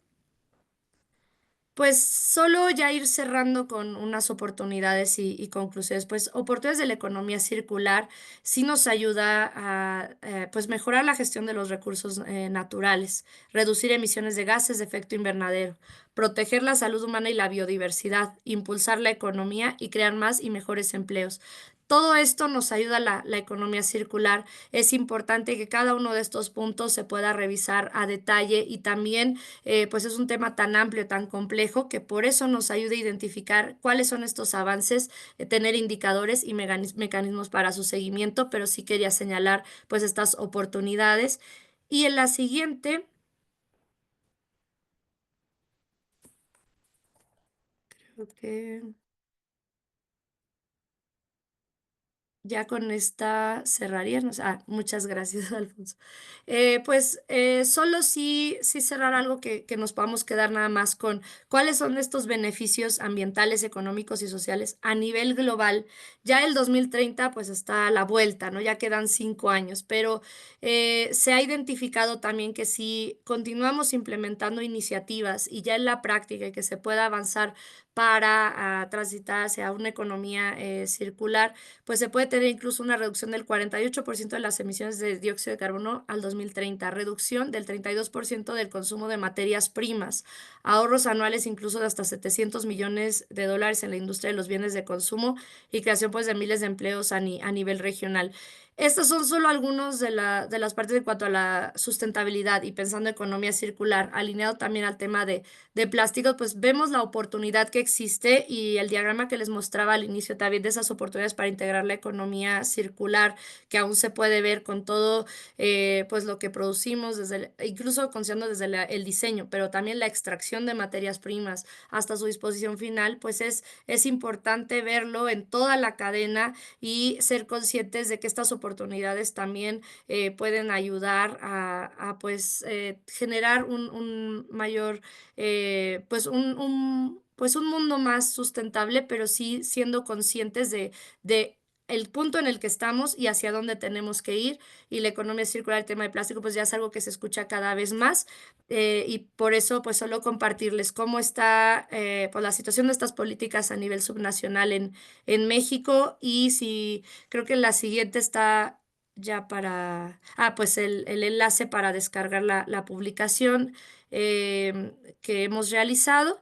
pues solo ya ir cerrando con unas oportunidades y conclusiones. Pues oportunidades de la economía circular sí nos ayuda a pues mejorar la gestión de los recursos naturales, reducir emisiones de gases de efecto invernadero, proteger la salud humana y la biodiversidad, impulsar la economía y crear más y mejores empleos. Todo esto nos ayuda a la economía circular. Es importante que cada uno de estos puntos se pueda revisar a detalle, y también pues es un tema tan amplio, tan complejo, que por eso nos ayuda a identificar cuáles son estos avances, tener indicadores y mecanismos para su seguimiento, pero sí quería señalar pues estas oportunidades. Y en la siguiente, creo que... ya con esta cerraría. Muchas gracias, Alfonso. Solo sí cerrar algo que nos podamos quedar nada más con cuáles son estos beneficios ambientales, económicos y sociales a nivel global. Ya el 2030 pues está a la vuelta, ¿no? Ya quedan 5 años, pero se ha identificado también que si continuamos implementando iniciativas y ya en la práctica y que se pueda avanzar para transitar hacia una economía circular, pues se puede tener incluso una reducción del 48% de las emisiones de dióxido de carbono al 2030, reducción del 32% del consumo de materias primas, ahorros anuales incluso de hasta $700 millones en la industria de los bienes de consumo y creación pues de miles de empleos a nivel regional. Estos son solo algunos de las partes en cuanto a la sustentabilidad y pensando en economía circular, alineado también al tema de plásticos, pues vemos la oportunidad que existe y el diagrama que les mostraba al inicio también de esas oportunidades para integrar la economía circular, que aún se puede ver con todo pues lo que producimos, incluso considerando desde el diseño, pero también la extracción de materias primas hasta su disposición final, pues es importante verlo en toda la cadena y ser conscientes de que estas oportunidades también pueden ayudar a pues generar un mayor pues un mundo más sustentable, pero sí siendo conscientes de el punto en el que estamos y hacia dónde tenemos que ir. Y la economía circular, el tema de plástico, pues ya es algo que se escucha cada vez más. Y por eso, pues solo compartirles cómo está pues la situación de estas políticas a nivel subnacional en México. Y si creo que la siguiente está ya para, pues el enlace para descargar la publicación que hemos realizado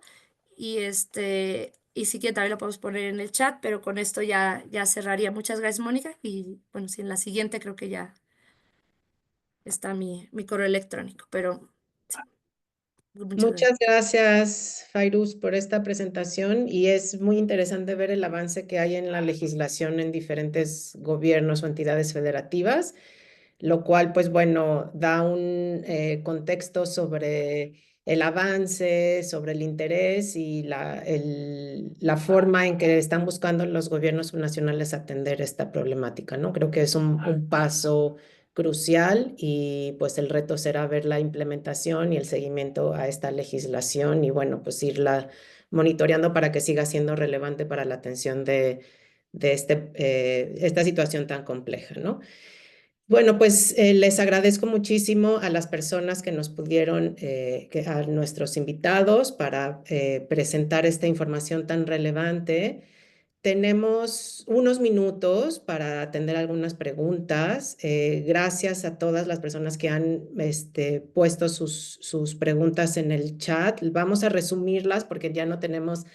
y si quieren también lo podemos poner en el chat, pero con esto ya cerraría. Muchas gracias, Mónica, y bueno, si en la siguiente creo que ya está mi correo electrónico, pero sí, muchas gracias. Muchas gracias, Fairuz, por esta presentación y es muy interesante ver el avance que hay en la legislación en diferentes gobiernos o entidades federativas, lo cual, pues bueno, da un contexto sobre el avance, sobre el interés y la forma en que están buscando los gobiernos nacionales atender esta problemática, ¿no? Creo que es un paso crucial y pues el reto será ver la implementación y el seguimiento a esta legislación y bueno, pues irla monitoreando para que siga siendo relevante para la atención de esta situación tan compleja, ¿no? Bueno, pues les agradezco muchísimo a las personas que nos pudieron, a nuestros invitados para presentar esta información tan relevante. Tenemos unos minutos para atender algunas preguntas. Gracias a todas las personas que han puesto sus preguntas en el chat. Vamos a resumirlas porque ya no tenemos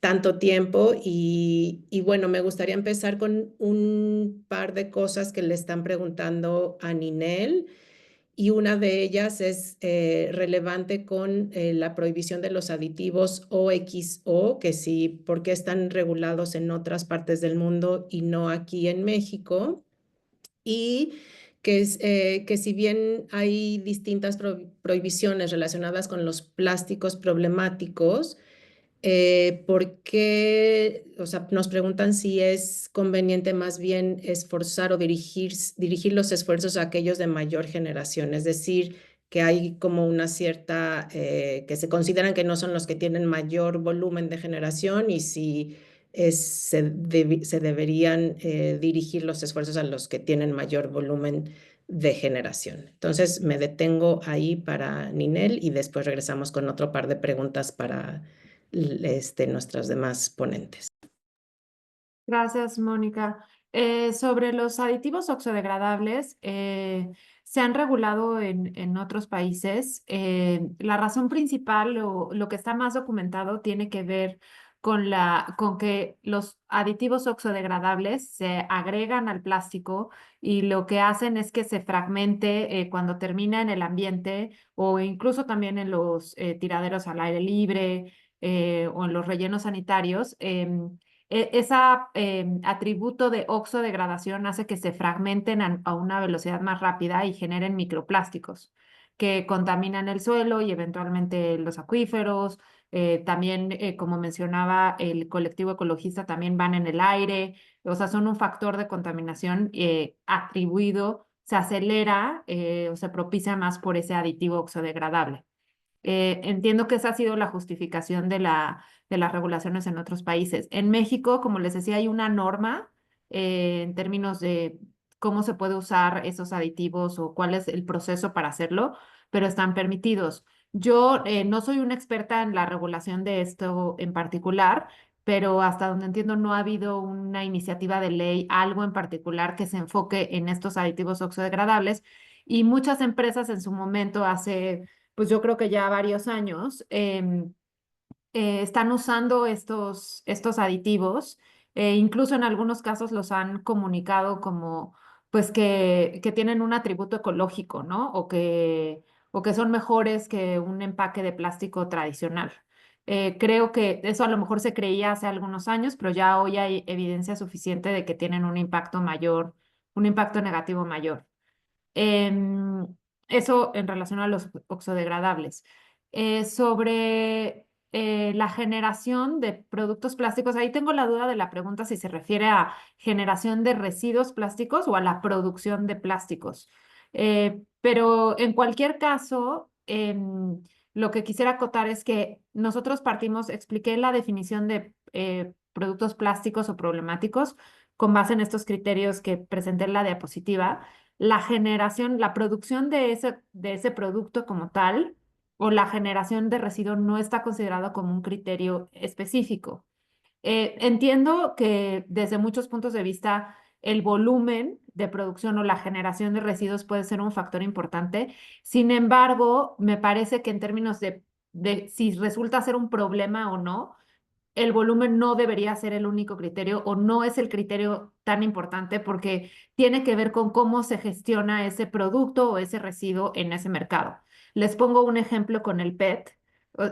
tanto tiempo y bueno, me gustaría empezar con un par de cosas que le están preguntando a Ninel y una de ellas es relevante con la prohibición de los aditivos OXO, que sí, ¿por qué están regulados en otras partes del mundo y no aquí en México? Y que si bien hay distintas prohibiciones relacionadas con los plásticos problemáticos, porque, o sea, nos preguntan si es conveniente más bien esforzar o dirigir los esfuerzos a aquellos de mayor generación, es decir, que hay como una cierta, que se consideran que no son los que tienen mayor volumen de generación y si se deberían dirigir los esfuerzos a los que tienen mayor volumen de generación. Entonces, me detengo ahí para Ninel y después regresamos con otro par de preguntas para nuestras demás ponentes. Gracias, Mónica. Sobre los aditivos oxodegradables, se han regulado en otros países. La razón principal o lo que está más documentado tiene que ver con que los aditivos oxodegradables se agregan al plástico y lo que hacen es que se fragmente cuando termina en el ambiente o incluso también en los tiraderos al aire libre o en los rellenos sanitarios. Ese atributo de oxodegradación hace que se fragmenten a una velocidad más rápida y generen microplásticos que contaminan el suelo y eventualmente los acuíferos, También, como mencionaba el colectivo ecologista, también van en el aire, o sea, son un factor de contaminación atribuido, se acelera o se propicia más por ese aditivo oxodegradable. Entiendo que esa ha sido la justificación de las regulaciones en otros países. En México, como les decía, hay una norma en términos de cómo se puede usar esos aditivos o cuál es el proceso para hacerlo, pero están permitidos. Yo no soy una experta en la regulación de esto en particular, pero hasta donde entiendo no ha habido una iniciativa de ley, algo en particular que se enfoque en estos aditivos oxodegradables. Y muchas empresas en su momento, hace, pues yo creo que ya varios años, están usando estos aditivos. Incluso en algunos casos los han comunicado como pues que tienen un atributo ecológico, ¿no? O que son mejores que un empaque de plástico tradicional. Creo que eso a lo mejor se creía hace algunos años, pero ya hoy hay evidencia suficiente de que tienen un impacto mayor, un impacto negativo mayor. Em, Eso en relación a los oxodegradables. Sobre la generación de productos plásticos, ahí tengo la duda de la pregunta si se refiere a generación de residuos plásticos o a la producción de plásticos. Pero en cualquier caso, lo que quisiera acotar es que nosotros partimos, expliqué la definición de productos plásticos o problemáticos con base en estos criterios que presenté en la diapositiva. La generación, la producción de ese producto como tal o la generación de residuo no está considerado como un criterio específico. Entiendo que desde muchos puntos de vista el volumen de producción o la generación de residuos puede ser un factor importante. Sin embargo, me parece que en términos de si resulta ser un problema o no, el volumen no debería ser el único criterio o no es el criterio tan importante porque tiene que ver con cómo se gestiona ese producto o ese residuo en ese mercado. Les pongo un ejemplo con el PET.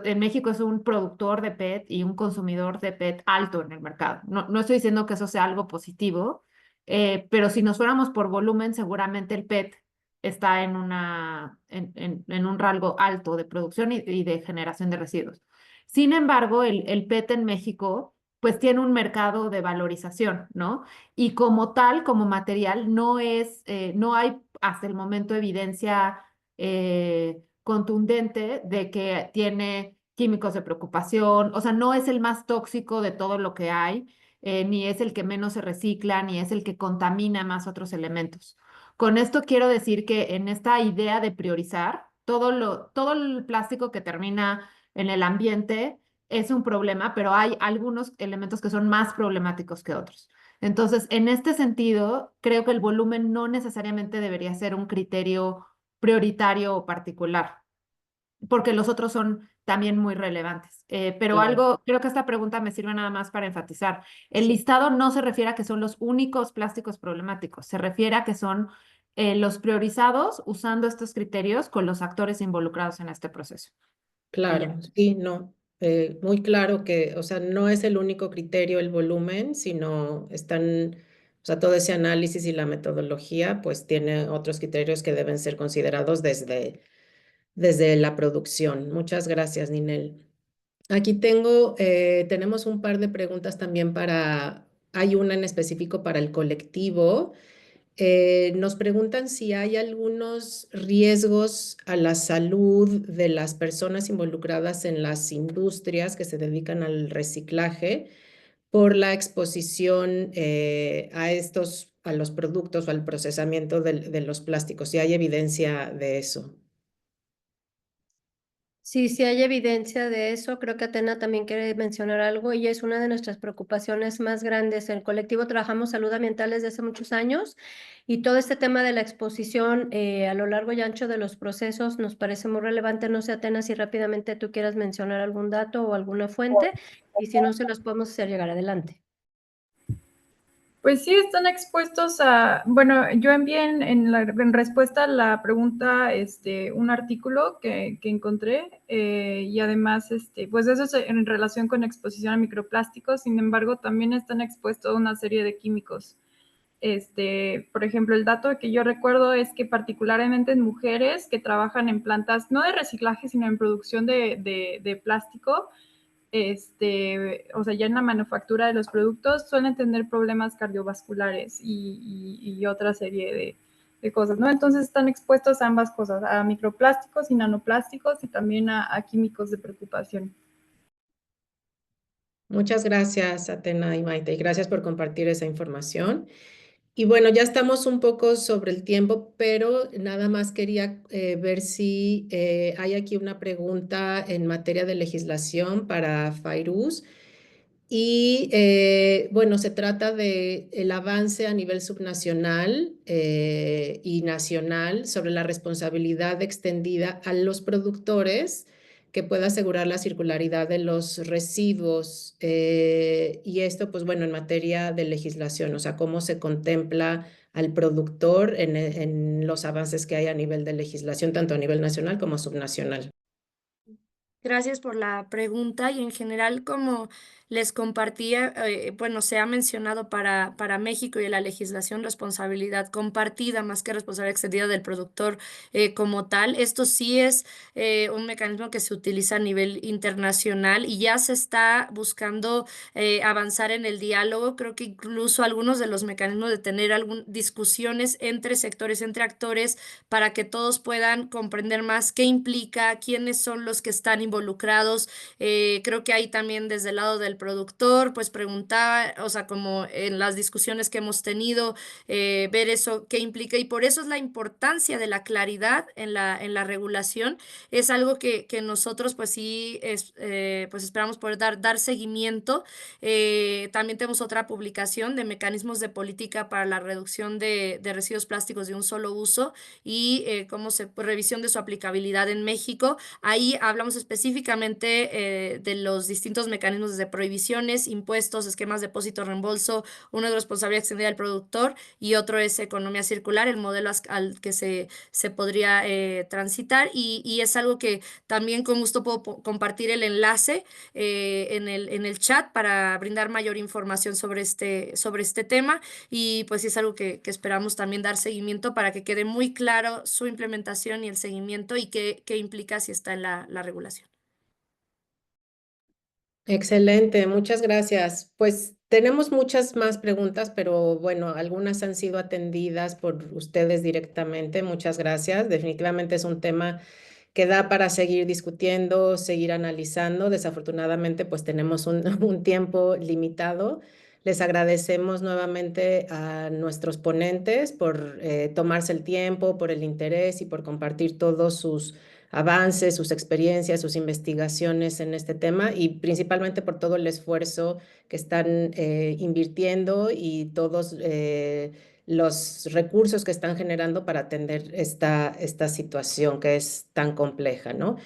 En México es un productor de PET y un consumidor de PET alto en el mercado. No estoy diciendo que eso sea algo positivo, pero si nos fuéramos por volumen, seguramente el PET está en un rango alto de producción y de generación de residuos. Sin embargo, el PET en México, pues tiene un mercado de valorización, ¿no? Y como tal, como material, no hay hasta el momento evidencia contundente de que tiene químicos de preocupación, o sea, no es el más tóxico de todo lo que hay, ni es el que menos se recicla, ni es el que contamina más otros elementos. Con esto quiero decir que en esta idea de priorizar, todo el plástico que termina en el ambiente es un problema, pero hay algunos elementos que son más problemáticos que otros. Entonces, en este sentido, creo que el volumen no necesariamente debería ser un criterio prioritario o particular, porque los otros son también muy relevantes. Pero Claro. creo que esta pregunta me sirve nada más para enfatizar. El Sí. listado no se refiere a que son los únicos plásticos problemáticos, se refiere a que son los priorizados usando estos criterios con los actores involucrados en este proceso. Y ya. Claro, sí, no. Muy claro que, o sea, no es el único criterio el volumen, sino están, o sea, todo ese análisis y la metodología, pues tiene otros criterios que deben ser considerados desde la producción. Muchas gracias, Ninel. Aquí tenemos un par de preguntas también hay una en específico para el colectivo. Nos preguntan si hay algunos riesgos a la salud de las personas involucradas en las industrias que se dedican al reciclaje por la exposición a los productos o al procesamiento de los plásticos. Si hay evidencia de eso. Sí, sí hay evidencia de eso. Creo que Atena también quiere mencionar algo y es una de nuestras preocupaciones más grandes. En el colectivo trabajamos salud ambiental desde hace muchos años y todo este tema de la exposición a lo largo y ancho de los procesos nos parece muy relevante. No sé, Atena, si rápidamente tú quieras mencionar algún dato o alguna fuente y si no, se los podemos hacer llegar adelante. Pues sí, están expuestos a, bueno, yo envié en respuesta a la pregunta un artículo que encontré y además, pues eso es en relación con exposición a microplásticos, sin embargo, también están expuestos a una serie de químicos. Por ejemplo, el dato que yo recuerdo es que particularmente en mujeres que trabajan en plantas, no de reciclaje, sino en producción de plástico, o sea, ya en la manufactura de los productos suelen tener problemas cardiovasculares y otra serie de cosas, ¿no? Entonces están expuestos a ambas cosas, a microplásticos y nanoplásticos y también a químicos de preocupación. Muchas gracias, Atena y Maite, y gracias por compartir esa información. Y bueno, ya estamos un poco sobre el tiempo, pero nada más quería ver si hay aquí una pregunta en materia de legislación para Fairuz. Y bueno, se trata de el avance a nivel subnacional y nacional sobre la responsabilidad extendida a los productores que pueda asegurar la circularidad de los residuos. Y esto, pues bueno, en materia de legislación, o sea, cómo se contempla al productor en los avances que hay a nivel de legislación, tanto a nivel nacional como subnacional. Gracias por la pregunta y en general, como les compartía, bueno, se ha mencionado para México y en la legislación responsabilidad compartida más que responsabilidad extendida del productor como tal. Esto sí es un mecanismo que se utiliza a nivel internacional y ya se está buscando avanzar en el diálogo. Creo que incluso algunos de los mecanismos de tener discusiones entre sectores, entre actores, para que todos puedan comprender más qué implica, quiénes son los que están involucrados. Creo que ahí también desde el lado del productor, pues preguntaba, o sea, como en las discusiones que hemos tenido, ver eso qué implica y por eso es la importancia de la claridad en la regulación. Es algo que nosotros pues sí, pues esperamos poder dar seguimiento. También tenemos otra publicación de mecanismos de política para la reducción de residuos plásticos de un solo uso y revisión de su aplicabilidad en México. Ahí hablamos específicamente de los distintos mecanismos de prohibiciones, impuestos, esquemas de depósito, reembolso, uno de responsabilidad extendida del productor y otro es economía circular, el modelo al que se podría transitar y es algo que también con gusto puedo compartir el enlace en el chat para brindar mayor información sobre este tema y pues es algo que esperamos también dar seguimiento para que quede muy claro su implementación y el seguimiento y qué implica si está en la regulación. Excelente, muchas gracias. Pues tenemos muchas más preguntas, pero bueno, algunas han sido atendidas por ustedes directamente. Muchas gracias. Definitivamente es un tema que da para seguir discutiendo, seguir analizando. Desafortunadamente, pues tenemos un tiempo limitado. Les agradecemos nuevamente a nuestros ponentes por tomarse el tiempo, por el interés y por compartir todos sus avances, sus experiencias, sus investigaciones en este tema y principalmente por todo el esfuerzo que están invirtiendo y todos los recursos que están generando para atender esta situación que es tan compleja, ¿no?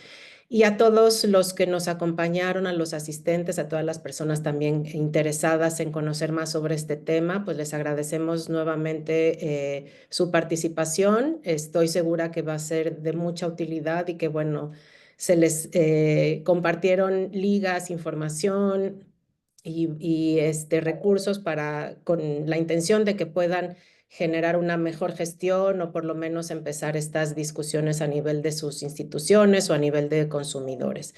Y a todos los que nos acompañaron, a los asistentes, a todas las personas también interesadas en conocer más sobre este tema, pues les agradecemos nuevamente su participación. Estoy segura que va a ser de mucha utilidad y que, bueno, se les compartieron ligas, información y recursos con la intención de que puedan generar una mejor gestión o por lo menos empezar estas discusiones a nivel de sus instituciones o a nivel de consumidores.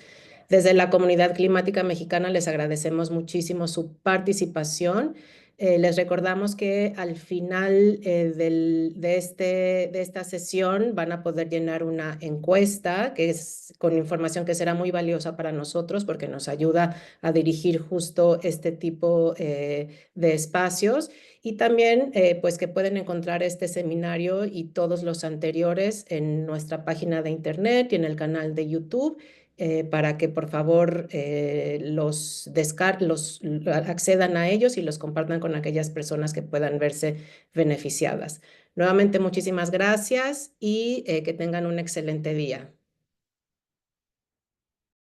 Desde la Comunidad Climática Mexicana les agradecemos muchísimo su participación. Les recordamos que al final de esta sesión van a poder llenar una encuesta que es con información que será muy valiosa para nosotros porque nos ayuda a dirigir justo este tipo de espacios. Y también, pues que pueden encontrar este seminario y todos los anteriores en nuestra página de internet y en el canal de YouTube, para que por favor accedan a ellos y los compartan con aquellas personas que puedan verse beneficiadas. Nuevamente, muchísimas gracias y que tengan un excelente día.